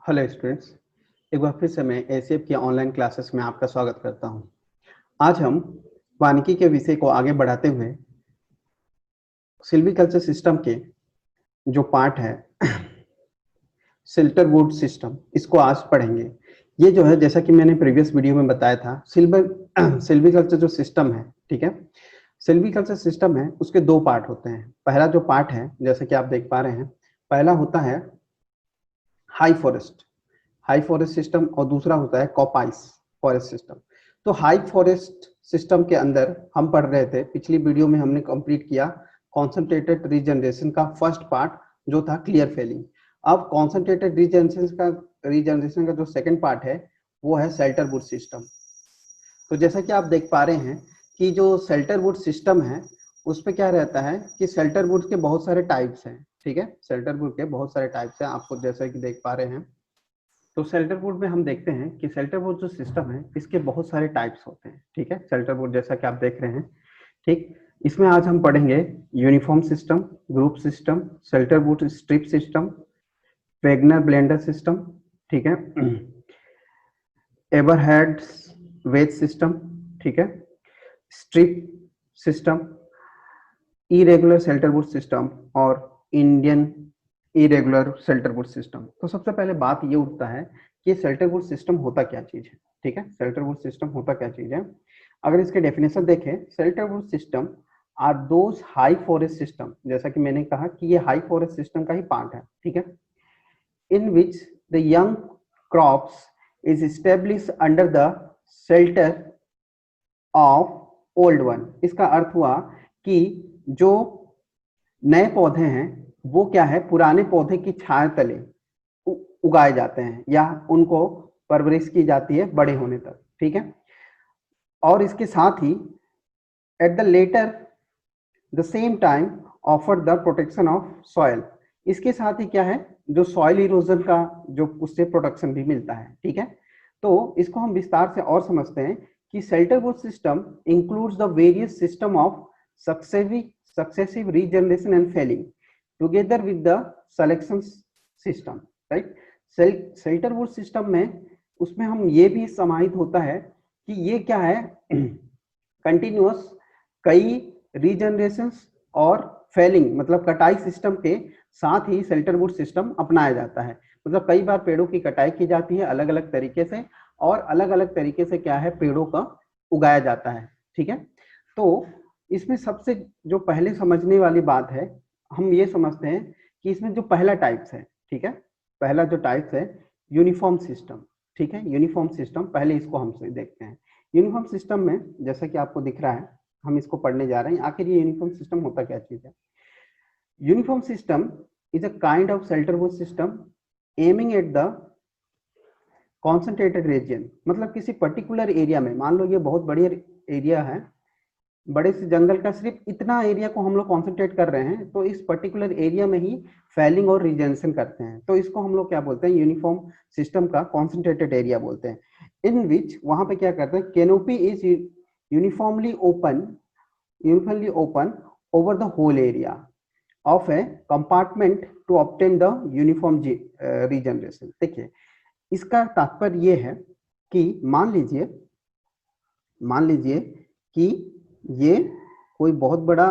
Hello students, एक बार फिर से मैं एसीएफ की ऑनलाइन क्लासेस में आपका स्वागत करता हूं। आज हम वानिकी के विषय को आगे बढ़ाते हुए सिल्वीकल्चर सिस्टम के जो पार्ट है शेल्टरवुड सिस्टम, इसको आज पढ़ेंगे। ये जो है, जैसा कि मैंने प्रीवियस वीडियो में बताया था, सिल्वीकल्चर जो सिस्टम है, ठीक है, सिल्वीकल्चर सिस्टम है, उसके दो पार्ट होते हैं। पहला जो पार्ट है, जैसे कि आप देख पा रहे हैं, पहला होता है हाई फॉरेस्ट सिस्टम और दूसरा होता है कॉपाइस फॉरेस्ट सिस्टम। तो हाई फॉरेस्ट सिस्टम के अंदर हम पढ़ रहे थे, पिछली वीडियो में हमने कंप्लीट किया कॉन्सेंट्रेटेड रीजनरेशन का फर्स्ट पार्ट जो था क्लियर फेलिंग। अब कॉन्सेंट्रेटेड रीजनरेशन का जो सेकंड पार्ट है वो है शेल्टरवुड सिस्टम। तो जैसा कि आप देख पा रहे हैं कि जो शेल्टरवुड सिस्टम है उस पे क्या रहता है कि शेल्टरवुड के बहुत सारे टाइप्स हैं, ठीक है, शेल्टरवुड के बहुत सारे टाइप्स हैं, आपको जैसा कि देख पा रहे हैं। तो शेल्टरवुड में हम देखते हैं कि शेल्टरवुड जो सिस्टम है इसके बहुत सारे टाइप्स होते हैं, ठीक है। शेल्टरवुड जैसा कि आप देख रहे हैं, ठीक, इसमें आज हम पढ़ेंगे uniform system, group system, shelterwood strip system, Wagner blender system, ठीक है, एवरहेड वेज सिस्टम, ठीक है, strip system, irregular shelterwood system और इंडियन इरेगुलर शेल्टरवुड सिस्टम। तो सबसे पहले बात ये उठता है कि शेल्टरवुड सिस्टम होता क्या चीज है, ठीक है, शेल्टरवुड सिस्टम होता क्या चीज है। अगर इसके डेफिनेशन देखें, shelterwood system are those high forest system, जैसा कि मैंने कहा कि ये हाई फॉरेस्ट सिस्टम का ही पार्ट है, ठीक है, in which the young crops is established under the shelter of old one। इसका अर्थ हुआ कि जो नए पौधे हैं वो क्या है, पुराने पौधे की छाया तले उगाए जाते हैं या उनको परवरिश की जाती है बड़े होने तक, ठीक है। और इसके साथ ही at the latter the same time offer the protection of soil. इसके साथ ही क्या है, जो सॉइल इरोजन का जो उससे प्रोटेक्शन भी मिलता है, ठीक है। तो इसको हम विस्तार से और समझते हैं कि shelterwood system includes the various system of successive regeneration and felling together with the selection system, right. Shelterwood system में उसमें हम ये भी समाहित होता है कि ये क्या है, कंटिन्यूअस कई रीजनरेशन और फेलिंग मतलब कटाई सिस्टम के साथ ही शेल्टरवुड सिस्टम अपनाया जाता है। मतलब कई बार पेड़ों की कटाई की जाती है अलग अलग तरीके से और अलग अलग तरीके से क्या है, पेड़ों का उगाया जाता है, ठीक है। तो इसमें सबसे जो पहले समझने वाली बात है, हम ये समझते हैं कि इसमें जो पहला टाइप्स है, ठीक है, पहला जो टाइप्स है यूनिफॉर्म सिस्टम, ठीक है, यूनिफॉर्म सिस्टम, पहले इसको हम देखते हैं। यूनिफॉर्म सिस्टम में जैसा कि आपको दिख रहा है, हम इसको पढ़ने जा रहे हैं, आखिर ये यूनिफॉर्म सिस्टम होता क्या चीज है। Uniform system is a kind of shelterwood system aiming at the concentrated region. मतलब किसी पर्टिकुलर एरिया में, मान लो ये बहुत बड़ी एरिया है, बड़े से जंगल का सिर्फ इतना एरिया को हम लोग कॉन्सेंट्रेट कर रहे हैं, तो इस पर्टिकुलर एरिया में ही फेलिंग और रीजनरेशन करते हैं। तो इसको हम लोग क्या बोलते हैं, यूनिफॉर्म सिस्टम का कॉन्सेंट्रेटेड एरिया बोलते हैं। इन विच वहां पे क्या करते हैं, canopy is uniformly open over the whole area of a compartment to obtain the uniform regeneration। देखिए इसका तात्पर्य ये है कि मान लीजिए कि ये कोई बहुत बड़ा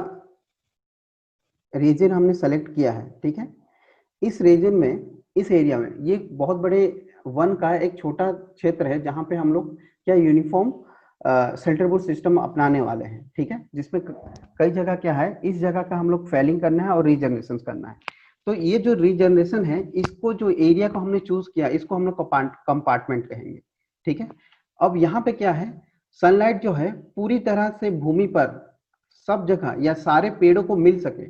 रीजन हमने सेलेक्ट किया है, ठीक है। इस रीजन में, इस एरिया में, ये बहुत बड़े वन का एक छोटा क्षेत्र है जहां पे हम लोग क्या यूनिफॉर्म शेल्टरवुड सिस्टम अपनाने वाले हैं, ठीक है, जिसमें कई जगह क्या है, इस जगह का हम लोग फेलिंग करना है और रीजनरेशन करना है। तो ये जो रीजनरेशन है, इसको जो एरिया को हमने चूज किया, इसको हम लोग कंपार्टमेंट कहेंगे, ठीक है। अब यहाँ पे क्या है, सनलाइट जो है पूरी तरह से भूमि पर सब जगह या सारे पेड़ों को मिल सके,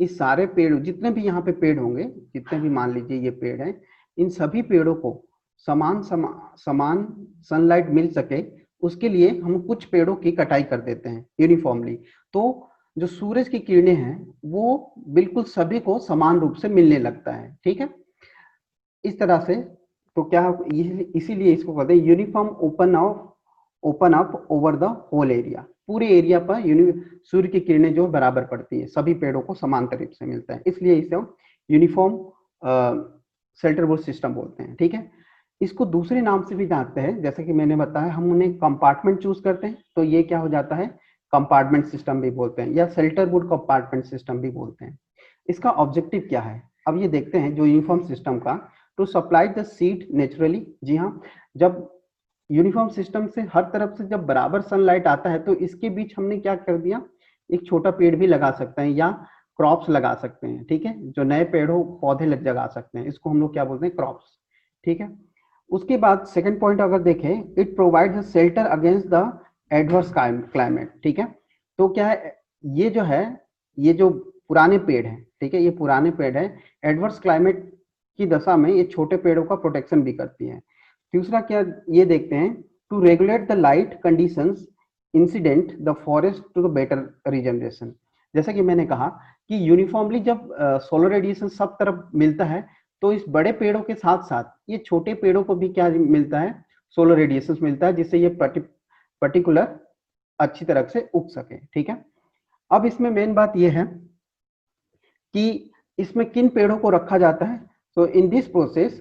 इस सारे पेड़ जितने भी यहाँ पे पेड़ होंगे, जितने भी मान लीजिए ये पेड़ हैं, इन सभी पेड़ों को समान सनलाइट मिल सके, उसके लिए हम कुछ पेड़ों की कटाई कर देते हैं यूनिफॉर्मली। तो जो सूरज की किरणें हैं वो बिल्कुल सभी को समान रूप से मिलने लगता है, ठीक है, इस तरह से। तो क्या, इसीलिए इसको कहते हैं uniform open up over the whole area. पूरे एरिया पर सूर्य की किरणें जो बराबर पड़ती है, सभी पेड़ों को समान तरीके से मिलता है, इसलिए इसे यूनिफॉर्म शेल्टरवुड सिस्टम बोलते हैं, ठीक है। इसको दूसरे नाम से भी जानते हैं, जैसे कि मैंने बताया हम उन्हें कंपार्टमेंट चूज करते हैं तो ये क्या हो जाता है, कंपार्टमेंट सिस्टम भी बोलते हैं या शेल्टरवुड कंपार्टमेंट सिस्टम भी बोलते हैं। इसका ऑब्जेक्टिव क्या है, अब ये देखते हैं जो यूनिफॉर्म सिस्टम का, to supply the seed naturally. जी हाँ, जब यूनिफॉर्म सिस्टम से हर तरफ से जब बराबर सनलाइट आता है तो इसके बीच हमने क्या कर दिया, एक छोटा पेड़ भी लगा सकते हैं या क्रॉप्स लगा सकते हैं, ठीक है, जो नए पेड़ों पौधे लगा सकते हैं, इसको हम लोग क्या बोलते हैं, क्रॉप्स, ठीक है। उसके बाद सेकंड पॉइंट अगर देखें, it provides shelter against the adverse climate, ठीक है। तो क्या है, ये जो है, ये जो पुराने पेड़ हैं, ठीक है, ये पुराने पेड़ है, एडवर्स क्लाइमेट की दशा में ये छोटे पेड़ों का प्रोटेक्शन भी करती है। दूसरा क्या ये देखते हैं, to regulate the light conditions incident the forest to the better regeneration. जैसा कि मैंने कहा कि यूनिफॉर्मली जब सोलर रेडिएशन सब तरफ मिलता है तो इस बड़े पेड़ों के साथ साथ ये छोटे पेड़ों को भी क्या मिलता है, सोलर रेडिएशन मिलता है, जिससे ये पर्टिकुलर अच्छी तरह से उग सके, ठीक है। अब इसमें मेन बात ये है कि इसमें किन पेड़ों को रखा जाता है, तो इन दिस प्रोसेस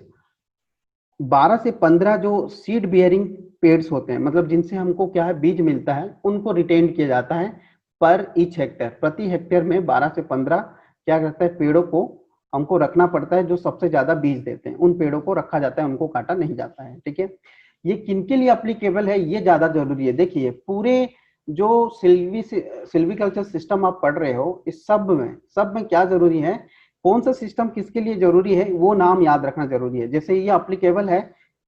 12 से 15 जो सीड बियरिंग पेड्स होते हैं, मतलब जिनसे हमको क्या है बीज मिलता है, उनको रिटेन किया जाता है पर ईच हेक्टेयर, प्रति हेक्टेयर में 12 से 15 क्या करता है, पेड़ों को हमको रखना पड़ता है जो सबसे ज्यादा बीज देते हैं, उन पेड़ों को रखा जाता है, उनको काटा नहीं जाता है, ठीक है। ये किनके लिए एप्लीकेबल है, ये ज्यादा जरूरी है। देखिए पूरे जो सिल्वीकल्चर सिस्टम आप पढ़ रहे हो, इस सब में क्या जरूरी है, कौन सा सिस्टम किसके लिए जरूरी है, वो नाम याद रखना जरूरी है। जैसे ये एप्लीकेबल है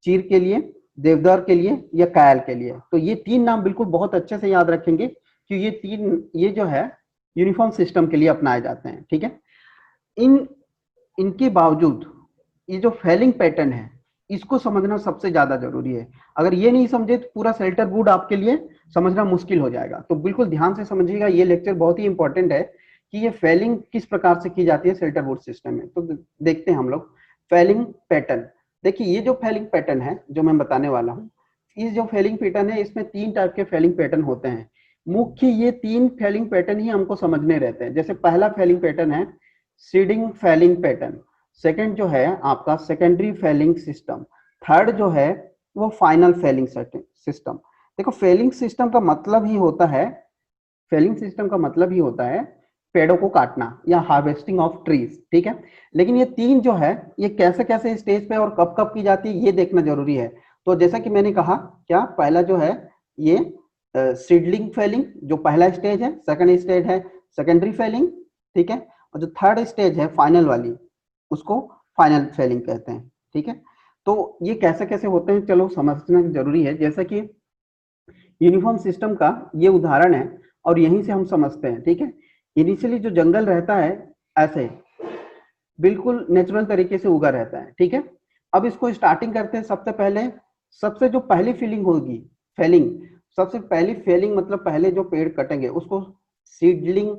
चीर के लिए, देवदार के लिए या कायल के लिए, तो ये तीन नाम बिल्कुल बहुत अच्छे से याद रखेंगे कि ये जो है यूनिफॉर्म सिस्टम के लिए अपनाए जाते हैं, ठीक है। इनके बावजूद ये जो फेलिंग पैटर्न है इसको समझना सबसे ज्यादा जरूरी है। अगर ये नहीं समझे तो पूरा शेल्टरवुड आपके लिए समझना मुश्किल हो जाएगा। तो बिल्कुल ध्यान से समझिएगा, ये लेक्चर बहुत ही इंपॉर्टेंट है कि ये फेलिंग किस प्रकार से की जाती है शेल्टरवुड सिस्टम में। तो देखते हैं हम लोग फेलिंग पैटर्न। देखिए ये जो फेलिंग पैटर्न है जो मैं बताने वाला हूँ, इस जो फेलिंग पैटर्न है इसमें 3 टाइप के फेलिंग पैटर्न होते हैं। मुख्य ये 3 फेलिंग पैटर्न ही हमको समझने रहते हैं। जैसे पहला फेलिंग पैटर्न है सीडिंग फेलिंग पैटर्न, सेकंड जो है आपका सेकेंडरी फेलिंग सिस्टम, थर्ड जो है वो फाइनल फेलिंग सिस्टम। देखो फेलिंग सिस्टम का मतलब ही होता है, फेलिंग सिस्टम का मतलब ही होता है पेड़ों को काटना या हार्वेस्टिंग ऑफ ट्रीज, ठीक है। लेकिन ये 3 जो है ये कैसे कैसे स्टेज पे और कब कब की जाती है ये देखना जरूरी है। तो जैसा कि मैंने कहा, क्या पहला जो है ये सीडलिंग फेलिंग जो पहला स्टेज है, सेकंड स्टेज है सेकेंडरी फेलिंग, ठीक है, और जो थर्ड स्टेज है फाइनल वाली उसको फाइनल फेलिंग कहते हैं, ठीक है। तो ये कैसे कैसे होते हैं चलो समझना जरूरी है। जैसा कि यूनिफॉर्म सिस्टम का ये उदाहरण है और यहीं से हम समझते हैं, ठीक है। इनिशियली जो जंगल रहता है ऐसे बिल्कुल नेचुरल तरीके से उगा रहता है, ठीक है। अब इसको स्टार्टिंग करते हैं, सबसे पहले सबसे जो पहली फीलिंग होगी फेलिंग, सबसे पहली फेलिंग मतलब पहले जो पेड़ कटेंगे उसको सीडिंग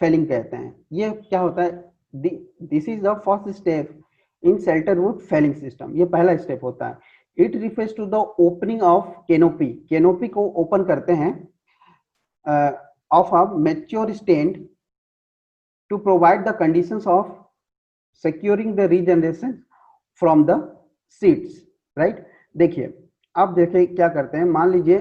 फेलिंग कहते हैं। ये क्या होता है, this is the first step in shelterwood felling system, ये पहला स्टेप होता है। It refers to the opening of canopy, canopy को ओपन करते हैं of a mature stand to provide the conditions of securing the regeneration from the seeds, right। देखिए अब देखिए क्या करते हैं, मान लीजिए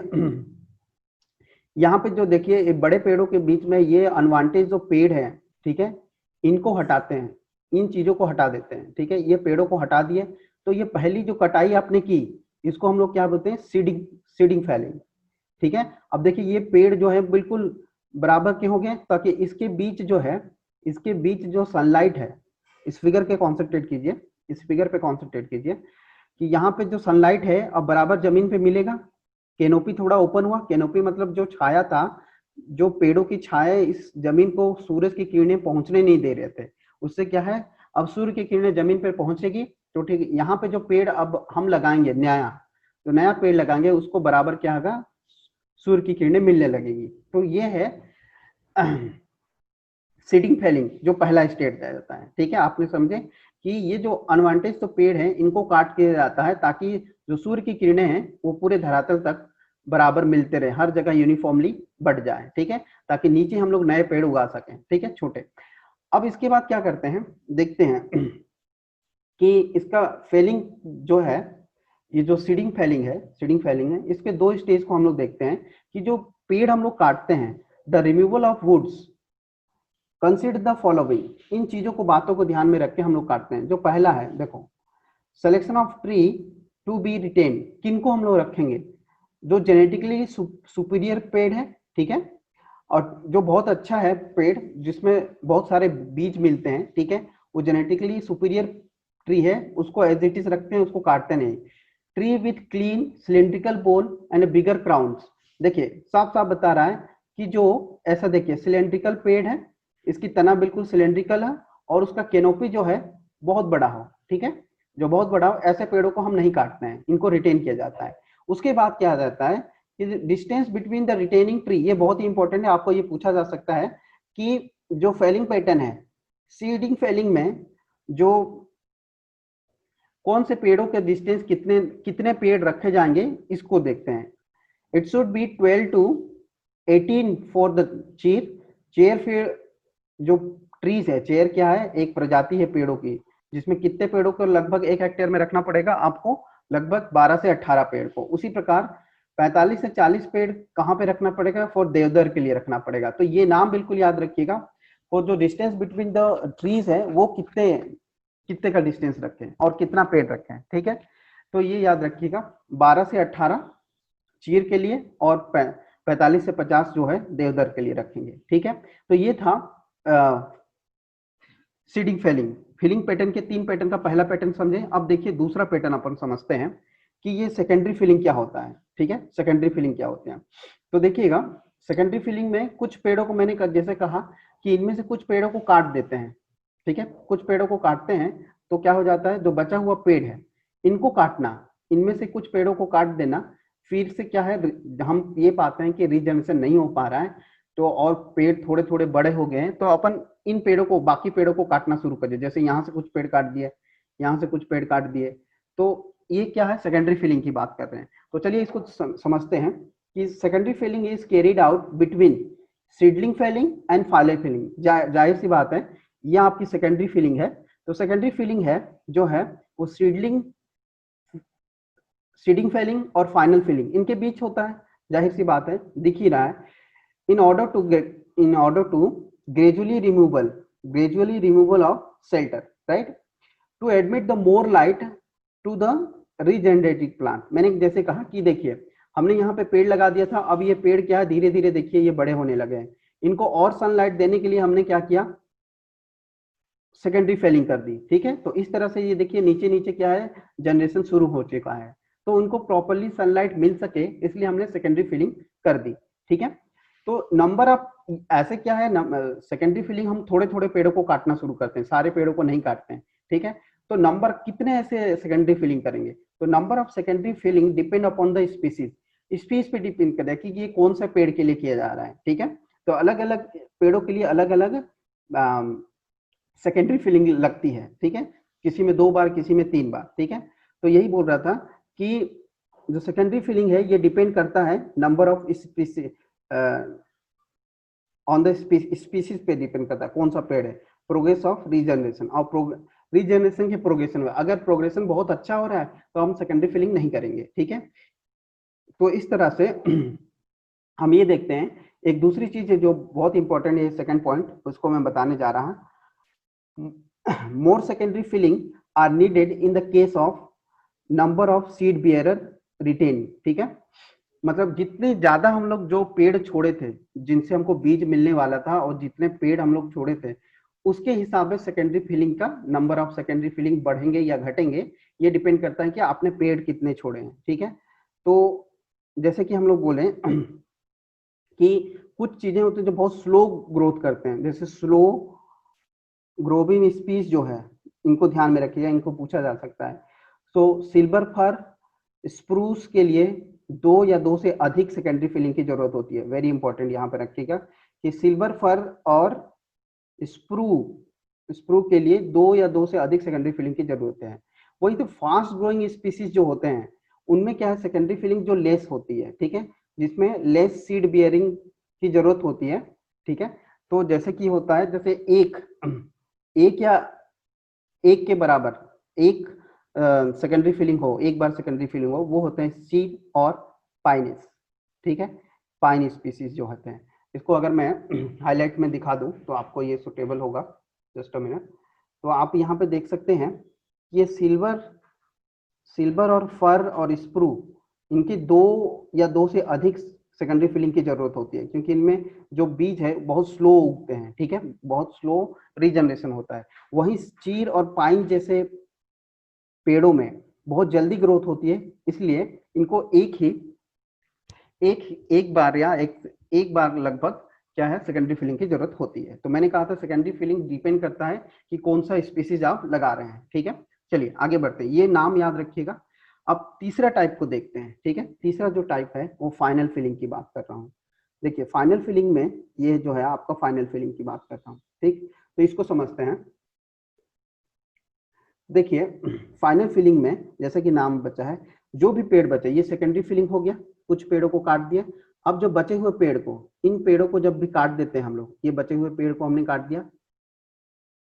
यहाँ पे जो देखिए बड़े पेड़ों के बीच में ये अनवांटेड जो पेड़ है, ठीक है, इनको हटाते हैं, इन चीजों को हटा देते हैं, ठीक है। ये पेड़ों को हटा दिए तो ये पहली जो कटाई आपने की इसको हम लोग क्या बोलते हैं, सीडिंग फेलिंग, ठीक है। अब देखिए ये पेड़ जो है बिल्कुल बराबर के हो गए ताकि इसके बीच जो है, इसके बीच जो सनलाइट है, इस फिगर पे कॉन्सेंट्रेट कीजिए, इस फिगर पे कॉन्सेंट्रेट कीजिए कि यहाँ पे जो सनलाइट है अब बराबर जमीन पे मिलेगा। कैनोपी थोड़ा ओपन हुआ, कैनोपी मतलब जो छाया था, जो पेड़ों की छाया इस जमीन को सूरज की किरणें पहुंचने नहीं दे रहे थे, उससे क्या है अब सूर्य की किरणें जमीन पर पहुंचेगी तो ठीक। यहाँ पे जो पेड़ अब हम लगाएंगे नया, जो नया पेड़ लगाएंगे उसको बराबर क्या होगा, सूर्य की किरणें मिलने लगेगी। तो ये है सीडिंग फेलिंग जो पहला स्टेज जाता है, ठीक है। आपने समझे कि ये जो अनवांटेज तो पेड़ है इनको काट किया जाता है ताकि जो सूर्य की किरणें हैं वो पूरे धरातल तक बराबर मिलते रहे, हर जगह यूनिफॉर्मली बढ़ जाए, ठीक है, ताकि नीचे हम लोग नए पेड़ उगा सकें, ठीक है, छोटे। अब इसके बाद क्या करते हैं देखते हैं कि इसका फेलिंग जो है, ये जो सीडिंग फेलिंग है, इसके दो स्टेज को हम लोग देखते हैं कि जो पेड़ हम लोग काटते हैं, the removal of woods, consider the following, इन चीजों को, बातों को ध्यान में रख के हम लोग काटते हैं। जो पहला है देखो, selection of tree to be retain, किनको हम लोग रखेंगे, जो जेनेटिकली सुपीरियर पेड़ है, ठीक है, और जो बहुत अच्छा है पेड़, जिसमें बहुत सारे बीज मिलते हैं, ठीक है, वो जेनेटिकली सुपीरियर ट्री है, उसको एज इट इज रखते हैं, उसको काटते नहीं। Tree with clean cylindrical bone and bigger crowns, देखिए साफ साफ बता रहा है कि जो ऐसा, देखिए सिलेंड्रिकल पेड़ है, इसकी तना बिल्कुल सिलेंड्रिकल है और उसका कैनोपी जो है बहुत बड़ा हो, ठीक है, जो बहुत बड़ा हो, ऐसे पेड़ों को हम नहीं काटते हैं, इनको रिटेन किया जाता है। उसके बाद क्या जाता है कि distance between the retaining tree, ये बहुत ही इंपॉर्टेंट है, आपको ये पूछा जा सकता है कि जो फेलिंग पैटर्न है, सीडिंग फेलिंग में जो कौन से पेड़ों के डिस्टेंस कितने कितने पेड़ रखे जाएंगे, इसको देखते हैं। It should be 12 to 18 for the chair. Chair फिर जो ट्रीज है, चेयर क्या है, एक प्रजाति है पेड़ों की, जिसमें कितने पेड़ों को लगभग 1 हेक्टेयर में रखना पड़ेगा आपको, लगभग 12 से 18 पेड़ को। उसी प्रकार 45 से 40 पेड़ कहाँ पे रखना पड़ेगा, फॉर देवदार के लिए रखना पड़ेगा। तो ये नाम बिल्कुल याद रखिएगा, और जो डिस्टेंस बिटवीन द ट्रीज है वो कितने कितने का डिस्टेंस रखें और कितना पेड़ रखें, ठीक है। तो ये याद रखिएगा, 12 से 18 चीर के लिए और 45 से 50 जो है देवदार के लिए रखेंगे, ठीक है। तो ये था सीडिंग फेलिंग। फिलिंग पैटर्न के 3 पैटर्न का पहला पैटर्न समझे। अब देखिए दूसरा पैटर्न अपन समझते हैं कि ये सेकेंडरी फिलिंग क्या होता है, ठीक है, सेकेंडरी फिलिंग क्या होते हैं। तो देखिएगा, सेकेंडरी फिलिंग में कुछ पेड़ों को मैंने जैसे कहा कि इनमें से कुछ पेड़ों को काट देते हैं, ठीक है, कुछ पेड़ों को काटते हैं तो क्या हो जाता है, जो बचा हुआ पेड़ है इनको काटना, इनमें से कुछ पेड़ों को काट देना, फिर से क्या है, हम ये पाते हैं कि रीजनरेशन नहीं हो पा रहा है, तो और पेड़ थोड़े थोड़े बड़े हो गए हैं, तो अपन इन पेड़ों को, बाकी पेड़ों को काटना शुरू कर दिए। जैसे यहाँ से कुछ पेड़ काट दिए, यहाँ से कुछ पेड़ काट दिए, तो ये क्या है, सेकेंडरी फिलिंग की बात कर रहे हैं। तो चलिए इसको समझते हैं कि secondary felling is carried out between seedling felling and final felling. जाहिर सी बात है, ये आपकी सेकेंडरी फिलिंग है। तो सेकेंडरी फिलिंग है जो है वो सीडिंग फेलिंग और फाइनल फिलिंग इनके बीच होता है, जाहिर सी बात है, दिख ही रहा है। in order to gradually removal of shelter, right, to admit the more light to the regenerating plant। मैंने जैसे कहा कि देखिए हमने यहाँ पे पेड़ लगा दिया था, अब ये पेड़ क्या है, धीरे धीरे देखिए ये बड़े होने लगे हैं, इनको और सनलाइट देने के लिए हमने क्या किया, सेकेंडरी फेलिंग कर दी, ठीक है। तो इस तरह से ये देखिए नीचे नीचे क्या है, जनरेशन शुरू हो चुका है, तो उनको प्रॉपरली सनलाइट मिल सके इसलिए हमने सेकेंडरी फिलिंग कर दी, ठीक है। तो नंबर ऑफ, ऐसे क्या है, सेकेंडरी फिलिंग हम थोड़े थोड़े पेड़ों को काटना शुरू करते हैं, सारे पेड़ों को नहीं काटते हैं, ठीक है। तो नंबर कितने ऐसे सेकेंडरी फिलिंग करेंगे, तो number of secondary felling depend upon the species, species पे डिपेंड करता है कि ये कौन सा पेड़ के लिए किया जा रहा है, ठीक है। तो अलग अलग पेड़ों के लिए अलग अलग सेकेंडरी फिलिंग लगती है, ठीक है, किसी में 2 बार, किसी में 3 बार, ठीक है। तो यही बोल रहा था कि जो सेकेंडरी फिलिंग है ये डिपेंड करता है number of species, on the species पे डिपेंड करता है कौन सा पेड़ है, प्रोग्रेस ऑफ रीजनरेशन, और रीजनरेशन के प्रोग्रेशन में अगर प्रोग्रेशन बहुत अच्छा हो रहा है तो हम सेकेंडरी फिलिंग नहीं करेंगे, ठीक है। तो इस तरह से हम ये देखते हैं। एक दूसरी चीज है जो बहुत इंपॉर्टेंट है, सेकंड पॉइंट, उसको मैं बताने जा रहा हूं। More secondary felling are needed in the case of number of seed bearer retain, ठीक है। मतलब जितने ज्यादा हम लोग जो पेड़ छोड़े थे, जिनसे हमको बीज मिलने वाला था, और जितने पेड़ हम लोग छोड़े थे, उसके हिसाब से सेकेंडरी फिलिंग का नंबर ऑफ सेकेंडरी फिलिंग बढ़ेंगे या घटेंगे, ये डिपेंड करता है कि आपने पेड़ कितने छोड़े हैं, ठीक है। तो जैसे कि हम लोग बोले कि कुछ चीजें होती हैं जो बहुत स्लो ग्रोथ करते हैं, जैसे स्लो ग्रोविंग स्पीस जो है, इनको ध्यान में रखिएगा, इनको पूछा जा सकता है। सो सिल्वर फर, स्प्रूस के लिए 2 या 2 से अधिक सेकेंडरी फिलिंग की जरूरत होती है। वेरी इंपॉर्टेंट यहाँ पे रखिएगा कि सिल्वर फर और स्प्रू के लिए 2 या 2 से अधिक सेकेंडरी फिलिंग की जरूरत है। वही तो फास्ट ग्रोइंग स्पीसीज जो होते हैं उनमें क्या है, सेकेंडरी फिलिंग जो लेस होती है, ठीक है, जिसमें लेस सीड बियरिंग की जरूरत होती है, ठीक है। तो जैसे कि होता है, जैसे एक या एक के बराबर, एक सेकेंडरी फिलिंग हो, एक बार सेकेंडरी फिलिंग हो, वो होते हैं सीड और पाइनेस, ठीक है, पाइन स्पीसीज जो होते हैं। इसको अगर मैं हाईलाइट में दिखा दूं तो आपको ये सुटेबल होगा। Just a minute. तो आप यहाँ पे देख सकते हैं ये सिल्वर और फर और स्प्रू, इनकी दो या दो से अधिक सेकेंडरी फिलिंग की जरूरत होती है, क्योंकि इनमें जो बीज है बहुत स्लो उगते हैं, ठीक है, बहुत स्लो रीजनरेशन होता है। वहीं चीर और पाइन जैसे पेड़ों में बहुत जल्दी ग्रोथ होती है, इसलिए इनको एक बार या एक बार लगभग क्या है सेकेंडरी फिलिंग की जरूरत होती है। तो मैंने कहा था सेकेंडरी फिलिंग डिपेंड करता है कि कौन सा स्पीसीज आप लगा रहे हैं, ठीक है। चलिए आगे बढ़ते हैं, ये नाम याद रखिएगा। अब तीसरा टाइप को देखते हैं, ठीक है। तीसरा जो टाइप है वो फाइनल फिलिंग की बात कर रहा हूँ। देखिए फाइनल फिलिंग में ये जो है आपका फाइनल फिलिंग की बात कर रहा हूँ, ठीक। तो इसको समझते हैं। देखिए फाइनल फिलिंग में जैसे कि नाम बचा है, जो भी पेड़ बचे, ये सेकेंडरी फिलिंग हो गया, कुछ पेड़ों को काट दिया। अब जो बचे हुए पेड़ को, इन पेड़ों को जब भी काट देते हैं हम लोग, ये बचे हुए पेड़ को हमने काट दिया,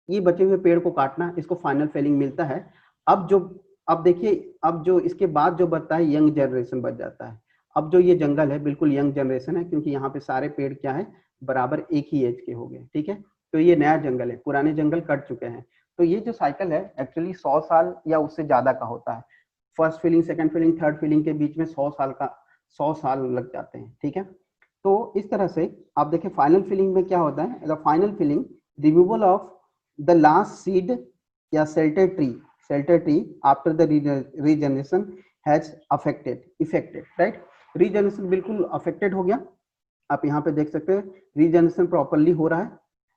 ये बचे हुए पेड़ को काटना, इसको फाइनल फिलिंग मिलता है। अब देखिए, अब जो इसके बाद जो बचता है यंग जनरेशन बच जाता है। अब जो ये जंगल है बिल्कुल यंग जनरेशन है, क्योंकि यहाँ पे सारे पेड़ क्या है बराबर एक ही एज के हो गए, ठीक है। तो ये नया जंगल है, पुराने जंगल कट चुके हैं। तो ये जो साइकिल है एक्चुअली 100 साल या उससे ज्यादा का होता है। First felling, second felling, third felling के बीच में 100 साल लग जाते हैं, ठीक है। तो इस तरह से आप देखिए फाइनल फिलिंग में क्या होता है, the final felling removal of the last seed या shelter tree after the regeneration has affected right। रीजनरेशन बिल्कुल अफेक्टेड हो गया। आप यहाँ पे देख सकते हैं रीजनरेशन प्रॉपरली हो रहा है।